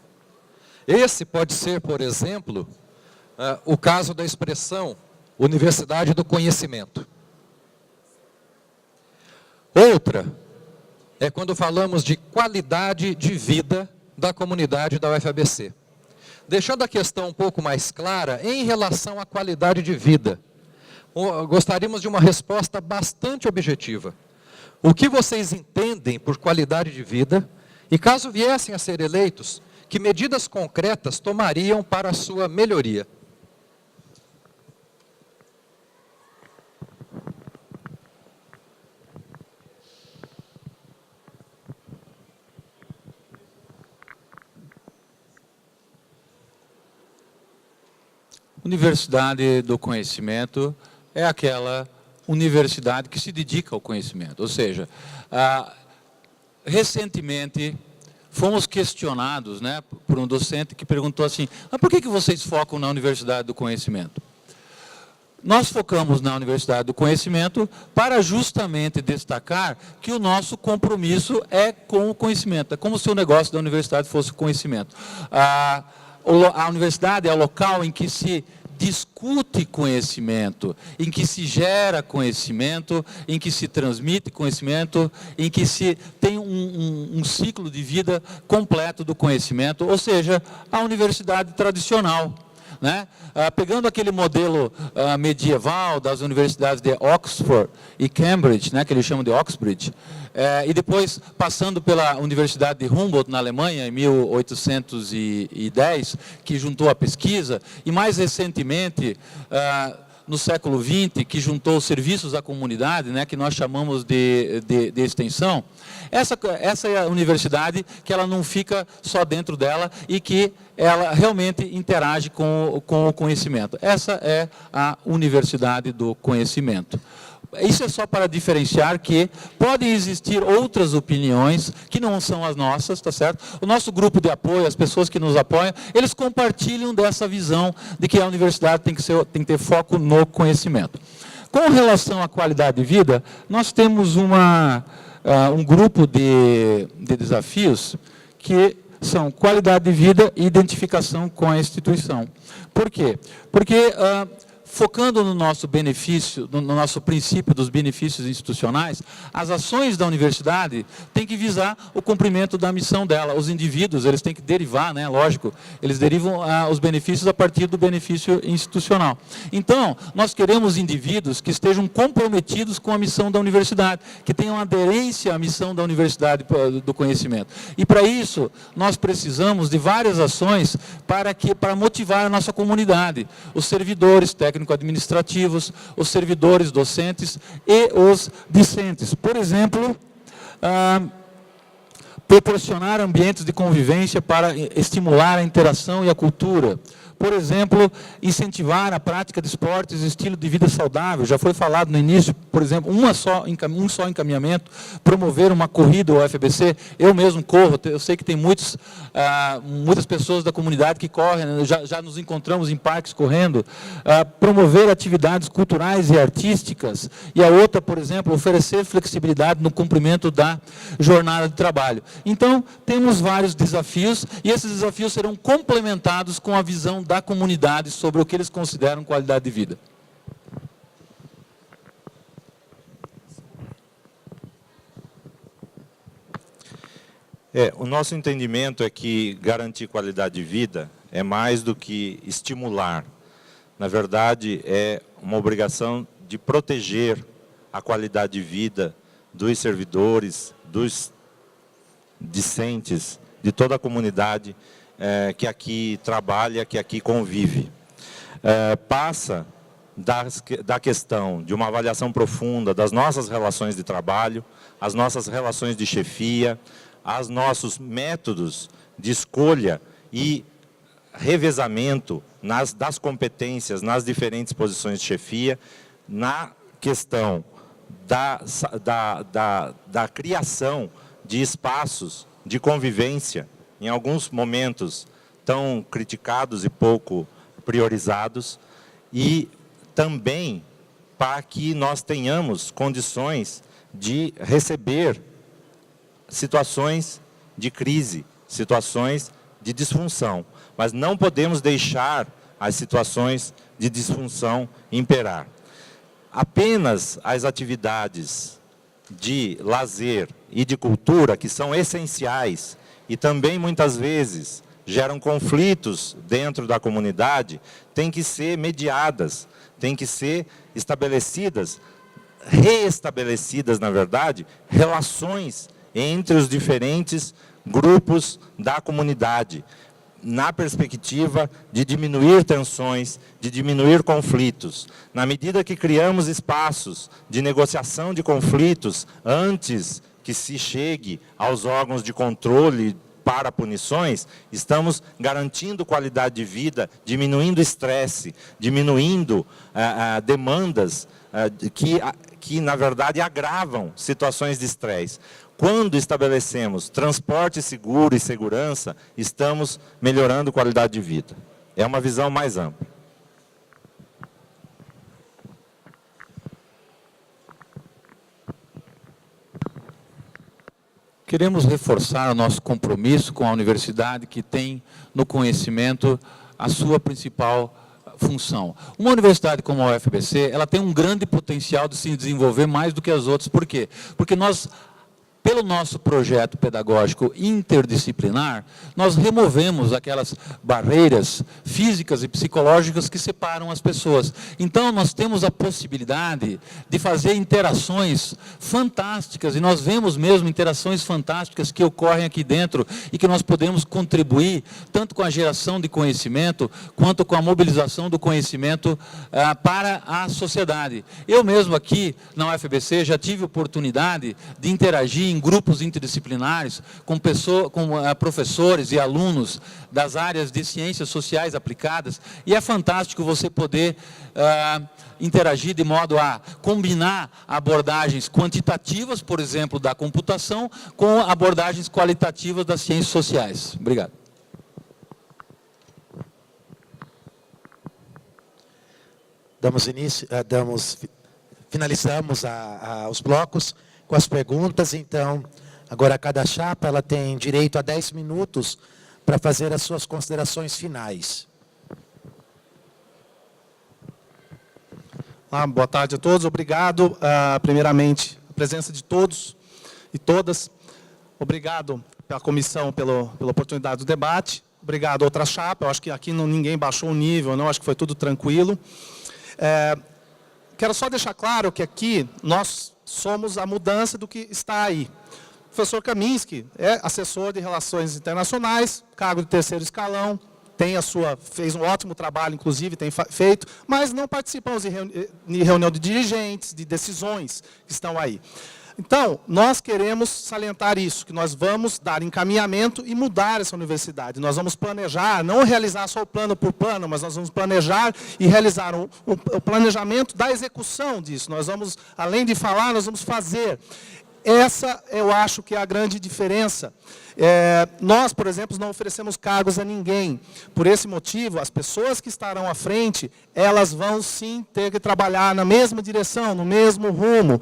Esse pode ser, por exemplo, o caso da expressão Universidade do Conhecimento. Outra é quando falamos de qualidade de vida da comunidade da UFABC. Deixando a questão um pouco mais clara, em relação à qualidade de vida, gostaríamos de uma resposta bastante objetiva. O que vocês entendem por qualidade de vida? E caso viessem a ser eleitos, que medidas concretas tomariam para a sua melhoria? Universidade do Conhecimento é aquela universidade que se dedica ao conhecimento. Ou seja, recentemente fomos questionados, né, por um docente que perguntou assim, mas por que vocês focam na Universidade do Conhecimento? Nós focamos na Universidade do Conhecimento para justamente destacar que o nosso compromisso é com o conhecimento. É como se o negócio da universidade fosse o conhecimento. A universidade é o local em que se discute conhecimento, em que se gera conhecimento, em que se transmite conhecimento, em que se tem um ciclo de vida completo do conhecimento, ou seja, a universidade tradicional. Né? Pegando aquele modelo medieval das universidades de Oxford e Cambridge, né, que eles chamam de Oxbridge, e depois passando pela Universidade de Humboldt na Alemanha, em 1810, que juntou a pesquisa, e mais recentemente, no século XX, que juntou os serviços à comunidade, né, que nós chamamos de extensão. Essa é a universidade que ela não fica só dentro dela e que ela realmente interage com o conhecimento. Essa é a Universidade do Conhecimento. Isso é só para diferenciar que podem existir outras opiniões que não são as nossas, tá certo? O nosso grupo de apoio, as pessoas que nos apoiam, eles compartilham dessa visão de que a universidade tem que ter foco no conhecimento. Com relação à qualidade de vida, nós temos um grupo de desafios que são qualidade de vida e identificação com a instituição. Por quê? Porque focando no nosso benefício, no nosso princípio dos benefícios institucionais, as ações da universidade têm que visar o cumprimento da missão dela. Os indivíduos, eles têm que derivar, né, lógico, eles derivam os benefícios a partir do benefício institucional. Então, nós queremos indivíduos que estejam comprometidos com a missão da universidade, que tenham aderência à missão da universidade do conhecimento. E para isso, nós precisamos de várias ações para motivar a nossa comunidade, os servidores técnico-administrativos, os servidores docentes e os discentes. Por exemplo, proporcionar ambientes de convivência para estimular a interação e a cultura. Por exemplo, incentivar a prática de esportes e estilo de vida saudável. Já foi falado no início, por exemplo, um só encaminhamento, promover uma corrida ao UFABC. Eu mesmo corro, eu sei que tem muitas pessoas da comunidade que correm, já nos encontramos em parques correndo. Promover atividades culturais e artísticas. E a outra, por exemplo, oferecer flexibilidade no cumprimento da jornada de trabalho. Então, temos vários desafios e esses desafios serão complementados com a visão da comunidade sobre o que eles consideram qualidade de vida. O nosso entendimento é que garantir qualidade de vida é mais do que estimular. Na verdade, é uma obrigação de proteger a qualidade de vida dos servidores, dos discentes, de toda a comunidade que aqui trabalha, que aqui convive. Passa da questão de uma avaliação profunda das nossas relações de trabalho, as nossas relações de chefia, os nossos métodos de escolha e revezamento das competências nas diferentes posições de chefia, na questão da criação de espaços de convivência, em alguns momentos tão criticados e pouco priorizados, e também para que nós tenhamos condições de receber situações de crise, situações de disfunção. Mas não podemos deixar as situações de disfunção imperar. Apenas as atividades de lazer e de cultura, que são essenciais e também muitas vezes geram conflitos dentro da comunidade, têm que ser mediadas, têm que ser estabelecidas, reestabelecidas, na verdade, relações entre os diferentes grupos da comunidade, na perspectiva de diminuir tensões, de diminuir conflitos. Na medida que criamos espaços de negociação de conflitos antes que se chegue aos órgãos de controle para punições, estamos garantindo qualidade de vida, diminuindo estresse, diminuindo demandas que, na verdade, agravam situações de estresse. Quando estabelecemos transporte seguro e segurança, estamos melhorando a qualidade de vida. É uma visão mais ampla. Queremos reforçar o nosso compromisso com a universidade, que tem no conhecimento a sua principal função. Uma universidade como a UFBC, ela tem um grande potencial de se desenvolver mais do que as outras. Por quê? Porque nós, pelo nosso projeto pedagógico interdisciplinar, nós removemos aquelas barreiras físicas e psicológicas que separam as pessoas. Então, nós temos a possibilidade de fazer interações fantásticas, e nós vemos mesmo interações fantásticas que ocorrem aqui dentro e que nós podemos contribuir tanto com a geração de conhecimento, quanto com a mobilização do conhecimento para a sociedade. Eu mesmo aqui, na UFBC, já tive oportunidade de interagir em grupos interdisciplinares com professores e alunos das áreas de ciências sociais aplicadas, e é fantástico você poder interagir de modo a combinar abordagens quantitativas, por exemplo, da computação, com abordagens qualitativas das ciências sociais. Obrigado. Finalizamos os blocos com as perguntas. Então, agora cada chapa ela tem direito a 10 minutos para fazer as suas considerações finais. Boa tarde a todos. Obrigado, primeiramente, a presença de todos e todas. Obrigado à comissão pela oportunidade do debate. Obrigado à outra chapa. Eu acho que aqui ninguém baixou o nível, não. Acho que foi tudo tranquilo. Quero só deixar claro que aqui nós somos a mudança do que está aí. O professor Kaminski é assessor de relações internacionais, cargo de 3º escalão, fez um ótimo trabalho, inclusive, tem feito, mas não participamos de reunião de dirigentes, de decisões que estão aí. Então, nós queremos salientar isso, que nós vamos dar encaminhamento e mudar essa universidade. Nós vamos planejar, não realizar só o plano por plano, mas nós vamos planejar e realizar o planejamento da execução disso. Nós vamos, além de falar, nós vamos fazer. Essa, eu acho que é a grande diferença. Nós, por exemplo, não oferecemos cargos a ninguém. Por esse motivo, as pessoas que estarão à frente, elas vão sim ter que trabalhar na mesma direção, no mesmo rumo,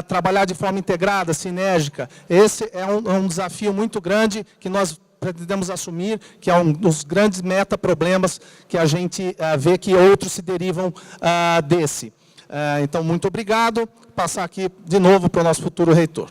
trabalhar de forma integrada, sinérgica. Esse é um desafio muito grande que nós pretendemos assumir, que é um dos grandes meta-problemas que a gente vê que outros se derivam desse. Então, muito obrigado. Passar aqui de novo para o nosso futuro reitor.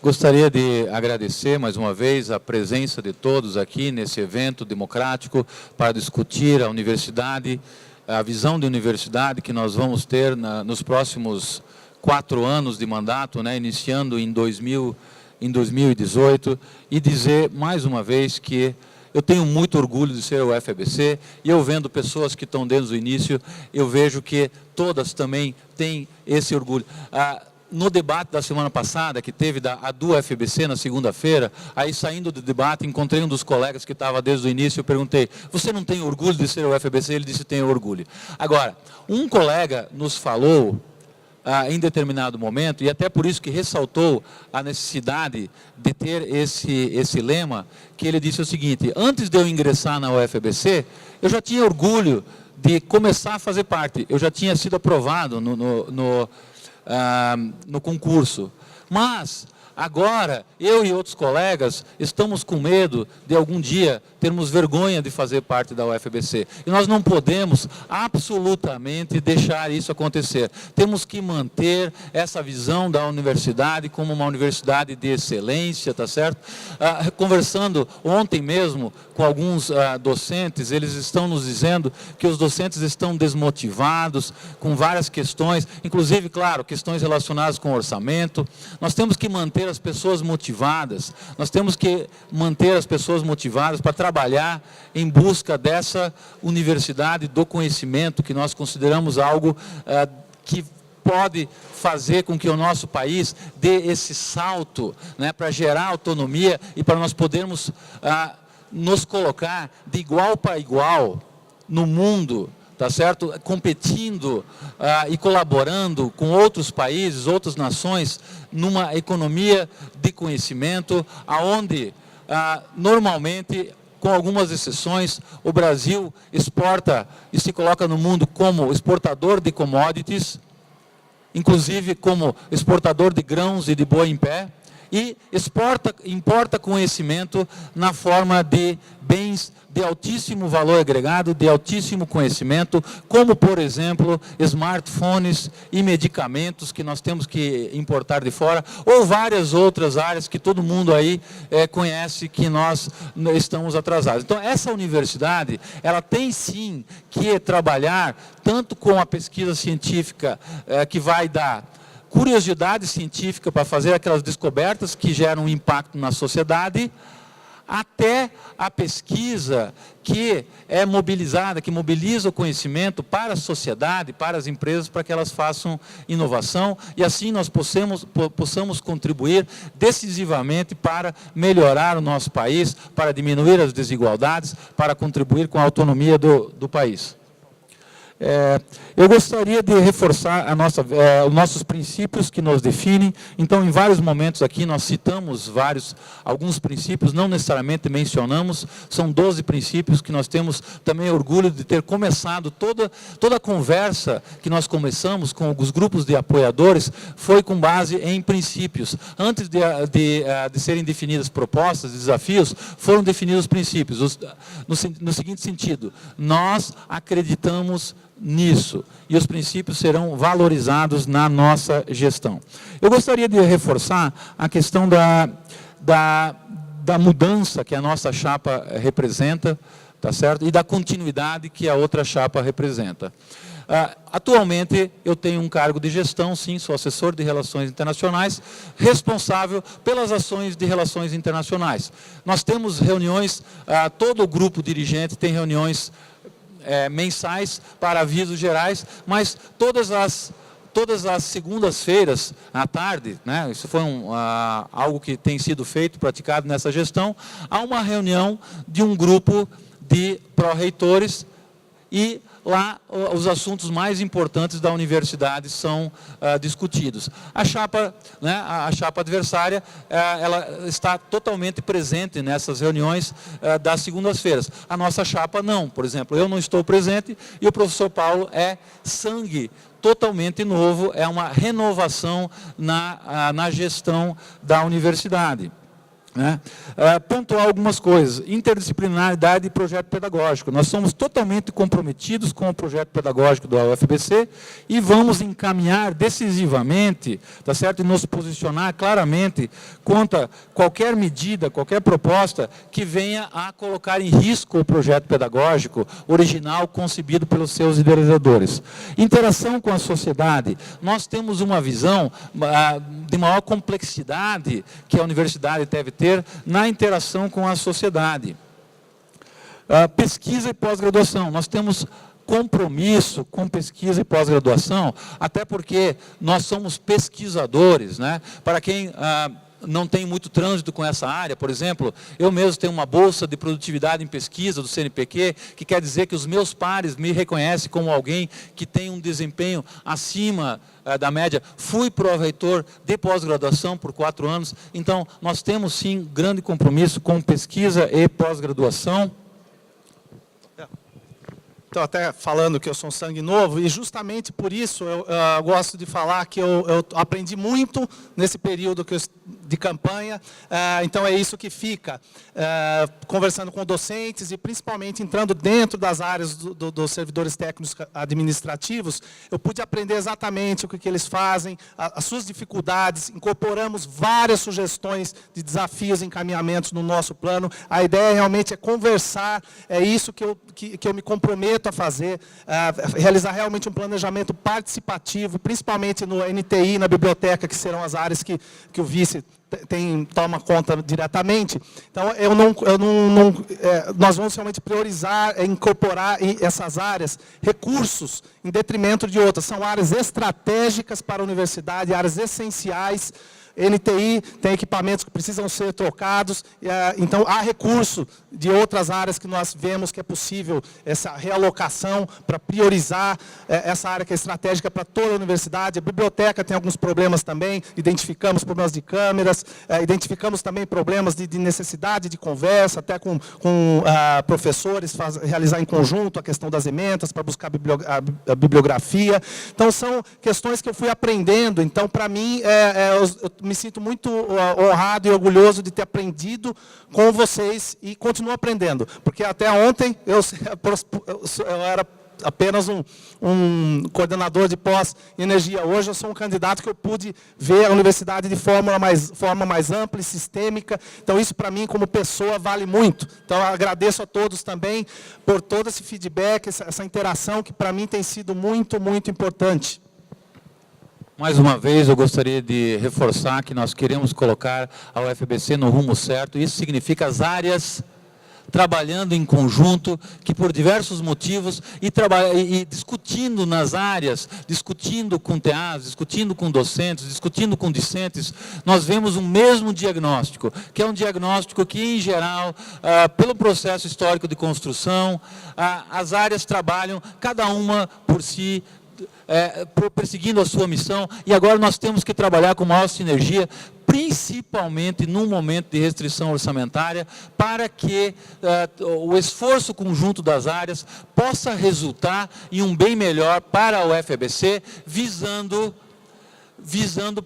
Gostaria de agradecer mais uma vez a presença de todos aqui nesse evento democrático para discutir a universidade, a visão de universidade que nós vamos ter nos próximos 4 anos de mandato, né, iniciando em 2018, e dizer mais uma vez que eu tenho muito orgulho de ser o UFABC, e eu vendo pessoas que estão desde o início, eu vejo que todas também têm esse orgulho. No debate da semana passada, que teve a do UFABC na segunda-feira, aí saindo do debate, encontrei um dos colegas que estava desde o início, eu perguntei, você não tem orgulho de ser o UFABC? Ele disse, tenho orgulho. Agora, um colega nos falou, em determinado momento, e até por isso que ressaltou a necessidade de ter esse lema, que ele disse o seguinte, antes de eu ingressar na UFABC, eu já tinha orgulho de começar a fazer parte, eu já tinha sido aprovado no concurso, mas agora eu e outros colegas estamos com medo de algum dia termos vergonha de fazer parte da UFABC, e nós não podemos absolutamente deixar isso acontecer. Temos que manter essa visão da universidade como uma universidade de excelência, tá certo? Conversando ontem mesmo com alguns docentes, eles estão nos dizendo que os docentes estão desmotivados com várias questões, inclusive, claro, questões relacionadas com orçamento. Nós temos que manter as pessoas motivadas, nós temos que manter as pessoas motivadas para trabalhar em busca dessa universidade do conhecimento, que nós consideramos algo que pode fazer com que o nosso país dê esse salto, né, para gerar autonomia e para nós podermos nos colocar de igual para igual no mundo, tá certo? Competindo e colaborando com outros países, outras nações, numa economia de conhecimento, aonde normalmente, com algumas exceções, o Brasil exporta e se coloca no mundo como exportador de commodities, inclusive como exportador de grãos e de boi em pé, e importa conhecimento na forma de bens de altíssimo valor agregado, de altíssimo conhecimento, como, por exemplo, smartphones e medicamentos que nós temos que importar de fora, ou várias outras áreas que todo mundo aí conhece que nós estamos atrasados. Então, essa universidade, ela tem sim que trabalhar tanto com a pesquisa científica que vai dar curiosidade científica para fazer aquelas descobertas que geram impacto na sociedade, até a pesquisa que é mobilizada, que mobiliza o conhecimento para a sociedade, para as empresas, para que elas façam inovação, e assim nós possamos contribuir decisivamente para melhorar o nosso país, para diminuir as desigualdades, para contribuir com a autonomia do país. Eu gostaria de reforçar os nossos princípios que nos definem. Então, em vários momentos aqui, nós citamos alguns princípios, não necessariamente mencionamos, são 12 princípios que nós temos também orgulho de ter começado. Toda a conversa que nós começamos com os grupos de apoiadores foi com base em princípios. Antes de serem definidas propostas, desafios, foram definidos princípios, no seguinte sentido, nós acreditamos nisso, e os princípios serão valorizados na nossa gestão. Eu gostaria de reforçar a questão da mudança que a nossa chapa representa, tá certo? E da continuidade que a outra chapa representa. Atualmente, eu tenho um cargo de gestão, sim, sou assessor de relações internacionais, responsável pelas ações de relações internacionais. Nós temos reuniões, todo o grupo dirigente tem reuniões mensais para avisos gerais, mas todas as segundas-feiras à tarde, né, isso foi algo que tem sido feito, praticado nessa gestão, há uma reunião de um grupo de pró-reitores, e lá os assuntos mais importantes da universidade são discutidos. A chapa, né, a chapa adversária, ela está totalmente presente nessas reuniões das segundas-feiras. A nossa chapa não, por exemplo, eu não estou presente e o professor Paulo é sangue totalmente novo, é uma renovação na gestão da universidade. né? Pontuar algumas coisas. Interdisciplinaridade e projeto pedagógico. Nós somos totalmente comprometidos com o projeto pedagógico da UFBC e vamos encaminhar decisivamente, tá certo? E nos posicionar claramente contra qualquer medida, qualquer proposta que venha a colocar em risco o projeto pedagógico original concebido pelos seus idealizadores. Interação com a sociedade. Nós temos uma visão de maior complexidade que a universidade deve ter na interação com a sociedade. Pesquisa e pós-graduação. Nós temos compromisso com pesquisa e pós-graduação, até porque nós somos pesquisadores, né? Para quem não tem muito trânsito com essa área, por exemplo, eu mesmo tenho uma bolsa de produtividade em pesquisa do CNPq, que quer dizer que os meus pares me reconhecem como alguém que tem um desempenho acima da média. Fui pró-reitor de pós-graduação por 4 anos, então nós temos sim grande compromisso com pesquisa e pós-graduação. Então, até falando que eu sou um sangue novo, e justamente por isso eu gosto de falar que eu aprendi muito nesse período de campanha, então é isso que fica, conversando com docentes e principalmente entrando dentro das áreas dos servidores técnicos administrativos, eu pude aprender exatamente o que eles fazem, as suas dificuldades, incorporamos várias sugestões de desafios e encaminhamentos no nosso plano. A ideia realmente é conversar, é isso que eu me comprometo a fazer, realizar realmente um planejamento participativo, principalmente no NTI, na biblioteca, que serão as áreas que o vice toma conta diretamente. Então, nós vamos realmente priorizar, incorporar essas áreas, recursos, em detrimento de outras. São áreas estratégicas para a universidade, áreas essenciais. NTI tem equipamentos que precisam ser trocados, então há recurso de outras áreas que nós vemos que é possível essa realocação para priorizar essa área que é estratégica para toda a universidade. A biblioteca tem alguns problemas também, identificamos problemas de câmeras, identificamos também problemas de necessidade de conversa, até com professores, realizar em conjunto a questão das emendas para buscar a bibliografia. Então, são questões que eu fui aprendendo. Então, para mim, eu me sinto muito honrado e orgulhoso de ter aprendido com vocês e continuo aprendendo. Porque até ontem eu era apenas um coordenador de pós-energia. Hoje eu sou um candidato que eu pude ver a universidade de forma mais ampla e sistêmica. Então isso para mim como pessoa vale muito. Então eu agradeço a todos também por todo esse feedback, essa interação que para mim tem sido muito, muito importante. Mais uma vez, eu gostaria de reforçar que nós queremos colocar a UFBC no rumo certo. Isso significa as áreas trabalhando em conjunto, que por diversos motivos, e discutindo nas áreas, discutindo com TAs, discutindo com docentes, discutindo com discentes, nós vemos o mesmo diagnóstico, que é um diagnóstico que, em geral, pelo processo histórico de construção, as áreas trabalham, cada uma por si, perseguindo a sua missão, e agora nós temos que trabalhar com maior sinergia, principalmente num momento de restrição orçamentária, para que o esforço conjunto das áreas possa resultar em um bem melhor para a UFABC, visando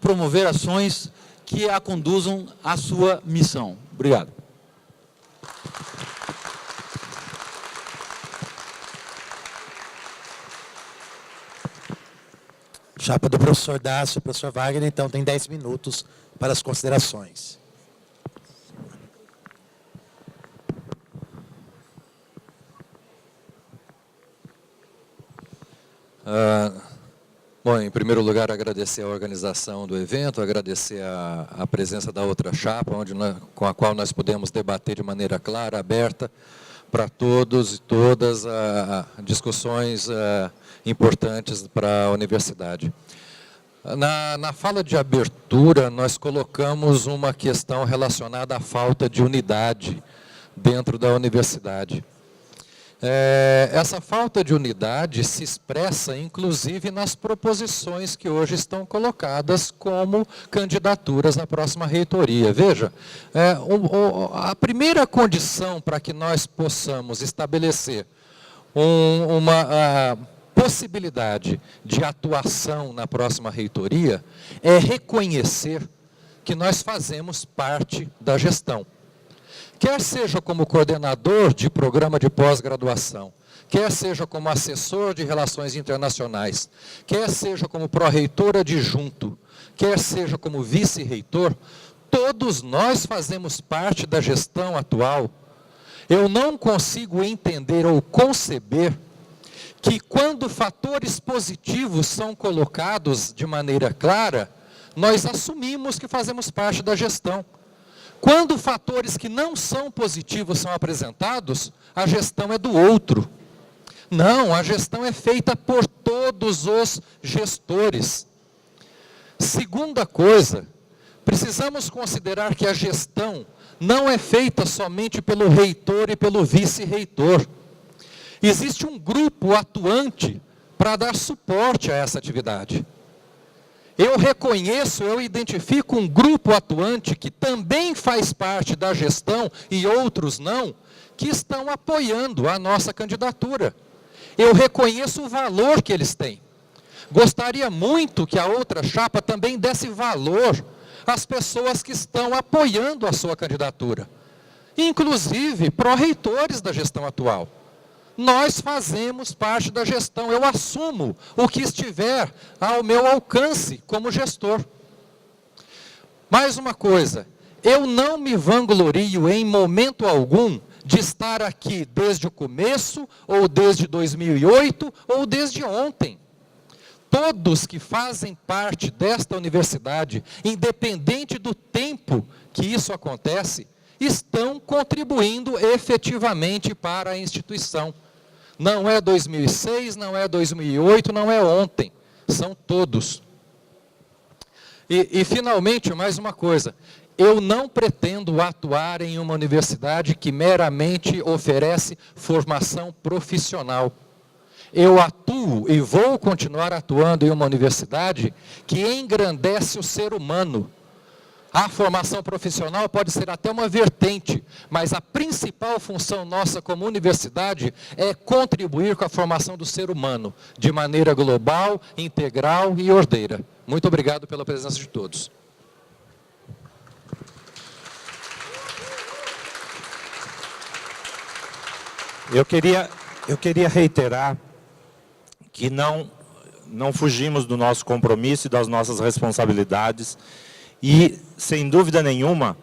promover ações que a conduzam à sua missão. Obrigado. Chapa do professor Dácio, professor Wagner, então tem 10 minutos para as considerações. Bom, em primeiro lugar, agradecer a organização do evento, agradecer a presença da outra chapa, com a qual nós podemos debater de maneira clara, aberta, para todos e todas, discussões importantes para a universidade. Na fala de abertura, nós colocamos uma questão relacionada à falta de unidade dentro da universidade. Essa falta de unidade se expressa, inclusive, nas proposições que hoje estão colocadas como candidaturas na próxima reitoria. Veja, a primeira condição para que nós possamos estabelecer uma possibilidade de atuação na próxima reitoria é reconhecer que nós fazemos parte da gestão. Quer seja como coordenador de programa de pós-graduação, quer seja como assessor de relações internacionais, quer seja como pró-reitor adjunto, quer seja como vice-reitor, todos nós fazemos parte da gestão atual. Eu não consigo entender ou conceber que quando fatores positivos são colocados de maneira clara, nós assumimos que fazemos parte da gestão. Quando fatores que não são positivos são apresentados, a gestão é do outro. Não, a gestão é feita por todos os gestores. Segunda coisa, precisamos considerar que a gestão não é feita somente pelo reitor e pelo vice-reitor. Existe um grupo atuante para dar suporte a essa atividade. Eu reconheço, eu identifico um grupo atuante que também faz parte da gestão e outros não, que estão apoiando a nossa candidatura. Eu reconheço o valor que eles têm. Gostaria muito que a outra chapa também desse valor às pessoas que estão apoiando a sua candidatura. Inclusive, pró-reitores da gestão atual. Nós fazemos parte da gestão, eu assumo o que estiver ao meu alcance como gestor. Mais uma coisa, eu não me vanglorio em momento algum de estar aqui desde o começo, ou desde 2008, ou desde ontem. Todos que fazem parte desta universidade, independente do tempo que isso acontece, estão contribuindo efetivamente para a instituição. Não é 2006, não é 2008, não é ontem, são todos. E finalmente, mais uma coisa, eu não pretendo atuar em uma universidade que meramente oferece formação profissional. Eu atuo e vou continuar atuando em uma universidade que engrandece o ser humano. A formação profissional pode ser até uma vertente, mas a principal função nossa como universidade é contribuir com a formação do ser humano, de maneira global, integral e ordeira. Muito obrigado pela presença de todos. Eu queria reiterar que não fugimos do nosso compromisso e das nossas responsabilidades. E, sem dúvida nenhuma,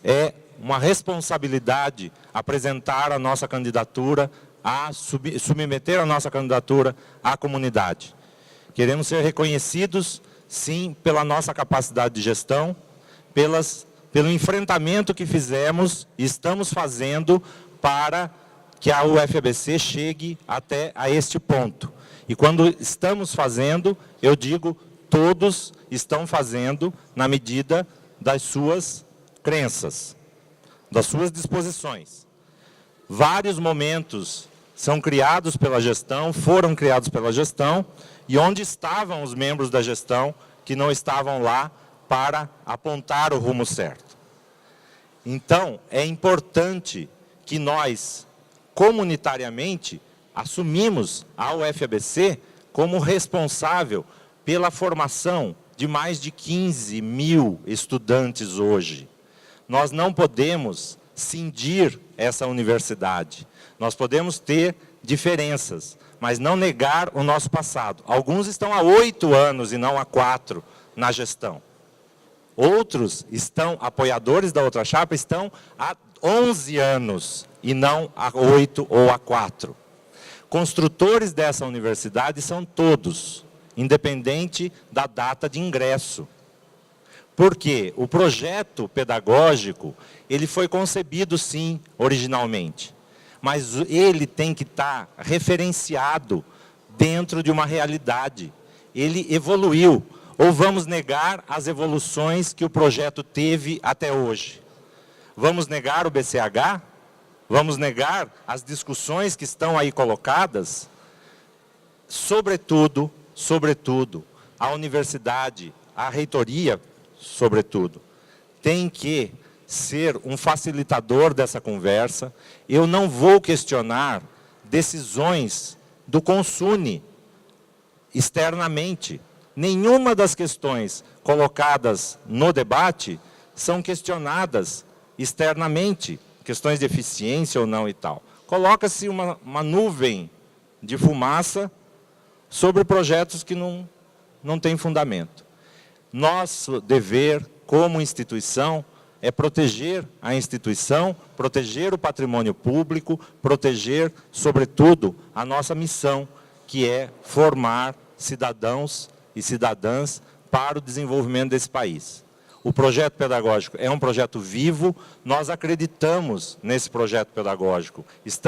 é uma responsabilidade apresentar a nossa candidatura, submeter a nossa candidatura à comunidade. Queremos ser reconhecidos, sim, pela nossa capacidade de gestão, pelo enfrentamento que fizemos e estamos fazendo para que a UFABC chegue até a este ponto. E quando estamos fazendo, eu digo, todos estão fazendo na medida das suas crenças, das suas disposições. Vários momentos são criados pela gestão, foram criados pela gestão, e onde estavam os membros da gestão que não estavam lá para apontar o rumo certo. Então, é importante que nós, comunitariamente, assumimos a UFABC como responsável pela formação de mais de 15 mil estudantes hoje. Nós não podemos cindir essa universidade. Nós podemos ter diferenças, mas não negar o nosso passado. Alguns estão há 8 anos e não há 4 na gestão. Outros apoiadores da outra chapa, estão há 11 anos e não há 8 ou há 4. Construtores dessa universidade são todos, independente da data de ingresso. Porque o projeto pedagógico, ele foi concebido sim, originalmente, mas ele tem que estar referenciado dentro de uma realidade. Ele evoluiu, ou vamos negar as evoluções que o projeto teve até hoje? Vamos negar o BCH? Vamos negar as discussões que estão aí colocadas? Sobretudo, a universidade, a reitoria, sobretudo, tem que ser um facilitador dessa conversa. Eu não vou questionar decisões do Consune externamente. Nenhuma das questões colocadas no debate são questionadas externamente, questões de eficiência ou não e tal. Coloca-se uma nuvem de fumaça sobre projetos que não têm fundamento. Nosso dever, como instituição, é proteger a instituição, proteger o patrimônio público, proteger, sobretudo, a nossa missão, que é formar cidadãos e cidadãs para o desenvolvimento desse país. O projeto pedagógico é um projeto vivo, nós acreditamos nesse projeto pedagógico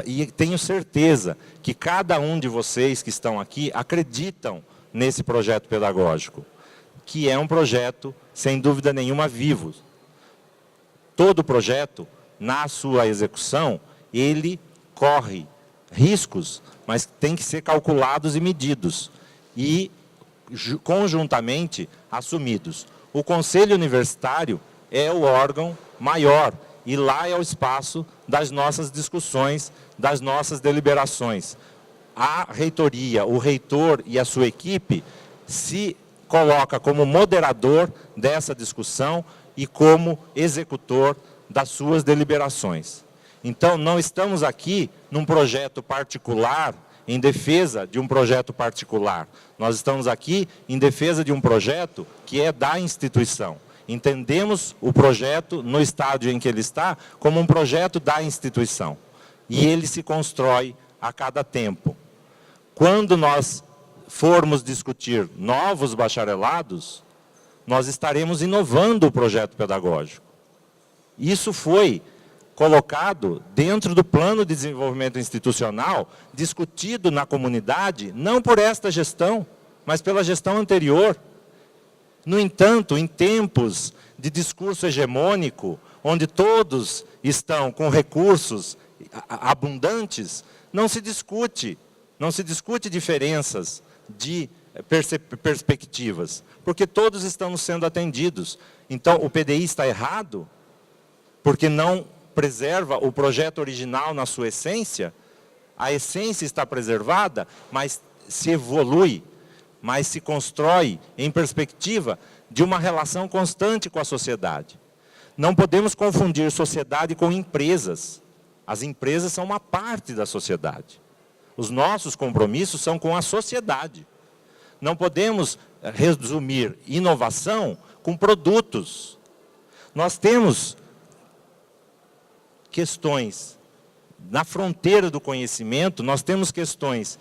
e tenho certeza que cada um de vocês que estão aqui acreditam nesse projeto pedagógico, que é um projeto, sem dúvida nenhuma, vivo. Todo projeto, na sua execução, ele corre riscos, mas tem que ser calculados e medidos e conjuntamente assumidos. O Conselho Universitário é o órgão maior e lá é o espaço das nossas discussões, das nossas deliberações. A reitoria, o reitor e a sua equipe se coloca como moderador dessa discussão e como executor das suas deliberações. Então, não estamos aqui num projeto particular, em defesa de um projeto particular. Nós estamos aqui em defesa de um projeto que é da instituição. Entendemos o projeto, no estádio em que ele está, como um projeto da instituição. E ele se constrói a cada tempo. Quando nós formos discutir novos bacharelados, nós estaremos inovando o projeto pedagógico. Isso foi colocado dentro do plano de desenvolvimento institucional, discutido na comunidade, não por esta gestão, mas pela gestão anterior. No entanto, em tempos de discurso hegemônico, onde todos estão com recursos abundantes, não se discute diferenças de perspectivas, porque todos estamos sendo atendidos. Então, o PDI está errado, porque não preserva o projeto original na sua essência, a essência está preservada, mas se evolui, mas se constrói em perspectiva de uma relação constante com a sociedade. Não podemos confundir sociedade com empresas. As empresas são uma parte da sociedade. Os nossos compromissos são com a sociedade. Não podemos resumir inovação com produtos. Nós temos questões na fronteira do conhecimento, nós temos questões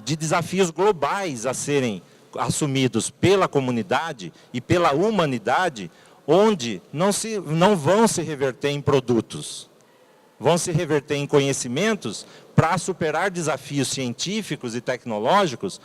de desafios globais a serem assumidos pela comunidade e pela humanidade, onde não vão se reverter em produtos, vão se reverter em conhecimentos para superar desafios científicos e tecnológicos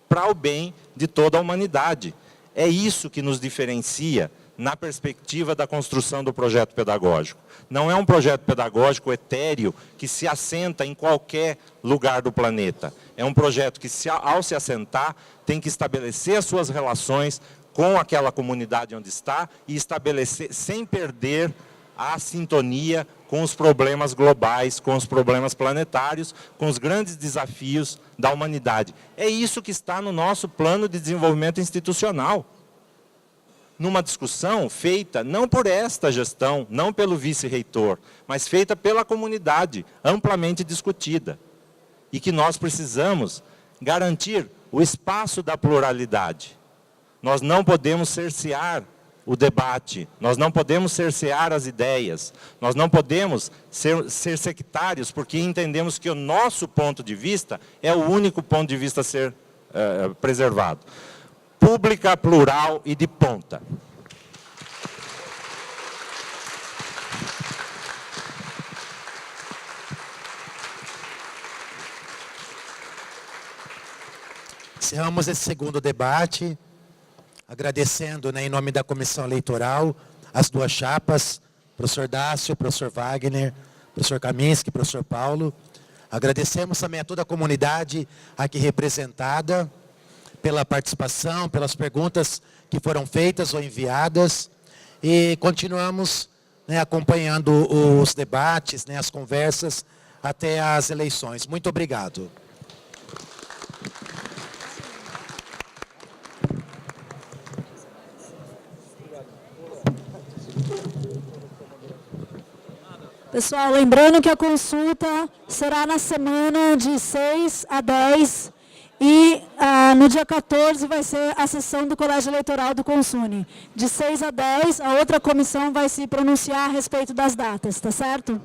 para o bem de toda a humanidade. É isso que nos diferencia na perspectiva da construção do projeto pedagógico. Não é um projeto pedagógico etéreo que se assenta em qualquer lugar do planeta. É um projeto que, ao se assentar, tem que estabelecer as suas relações com aquela comunidade onde está e estabelecer, sem perder a sintonia com os problemas globais, com os problemas planetários, com os grandes desafios da humanidade. É isso que está no nosso plano de desenvolvimento institucional. Numa discussão feita não por esta gestão, não pelo vice-reitor, mas feita pela comunidade, amplamente discutida. E que nós precisamos garantir o espaço da pluralidade. Nós não podemos cercear o debate, nós não podemos cercear as ideias, nós não podemos ser sectários, porque entendemos que o nosso ponto de vista é o único ponto de vista a ser preservado. Pública, plural e de ponta. Encerramos esse segundo debate, agradecendo, em nome da Comissão Eleitoral, as duas chapas, professor Dácio, professor Wagner, professor Kaminski, professor Paulo. Agradecemos também a toda a comunidade aqui representada, pela participação, pelas perguntas que foram feitas ou enviadas. E continuamos acompanhando os debates, as conversas, até as eleições. Muito obrigado. Pessoal, lembrando que a consulta será na semana de 6 a 10 e no dia 14 vai ser a sessão do Colégio Eleitoral do Consune. De 6 a 10, a outra comissão vai se pronunciar a respeito das datas, tá certo?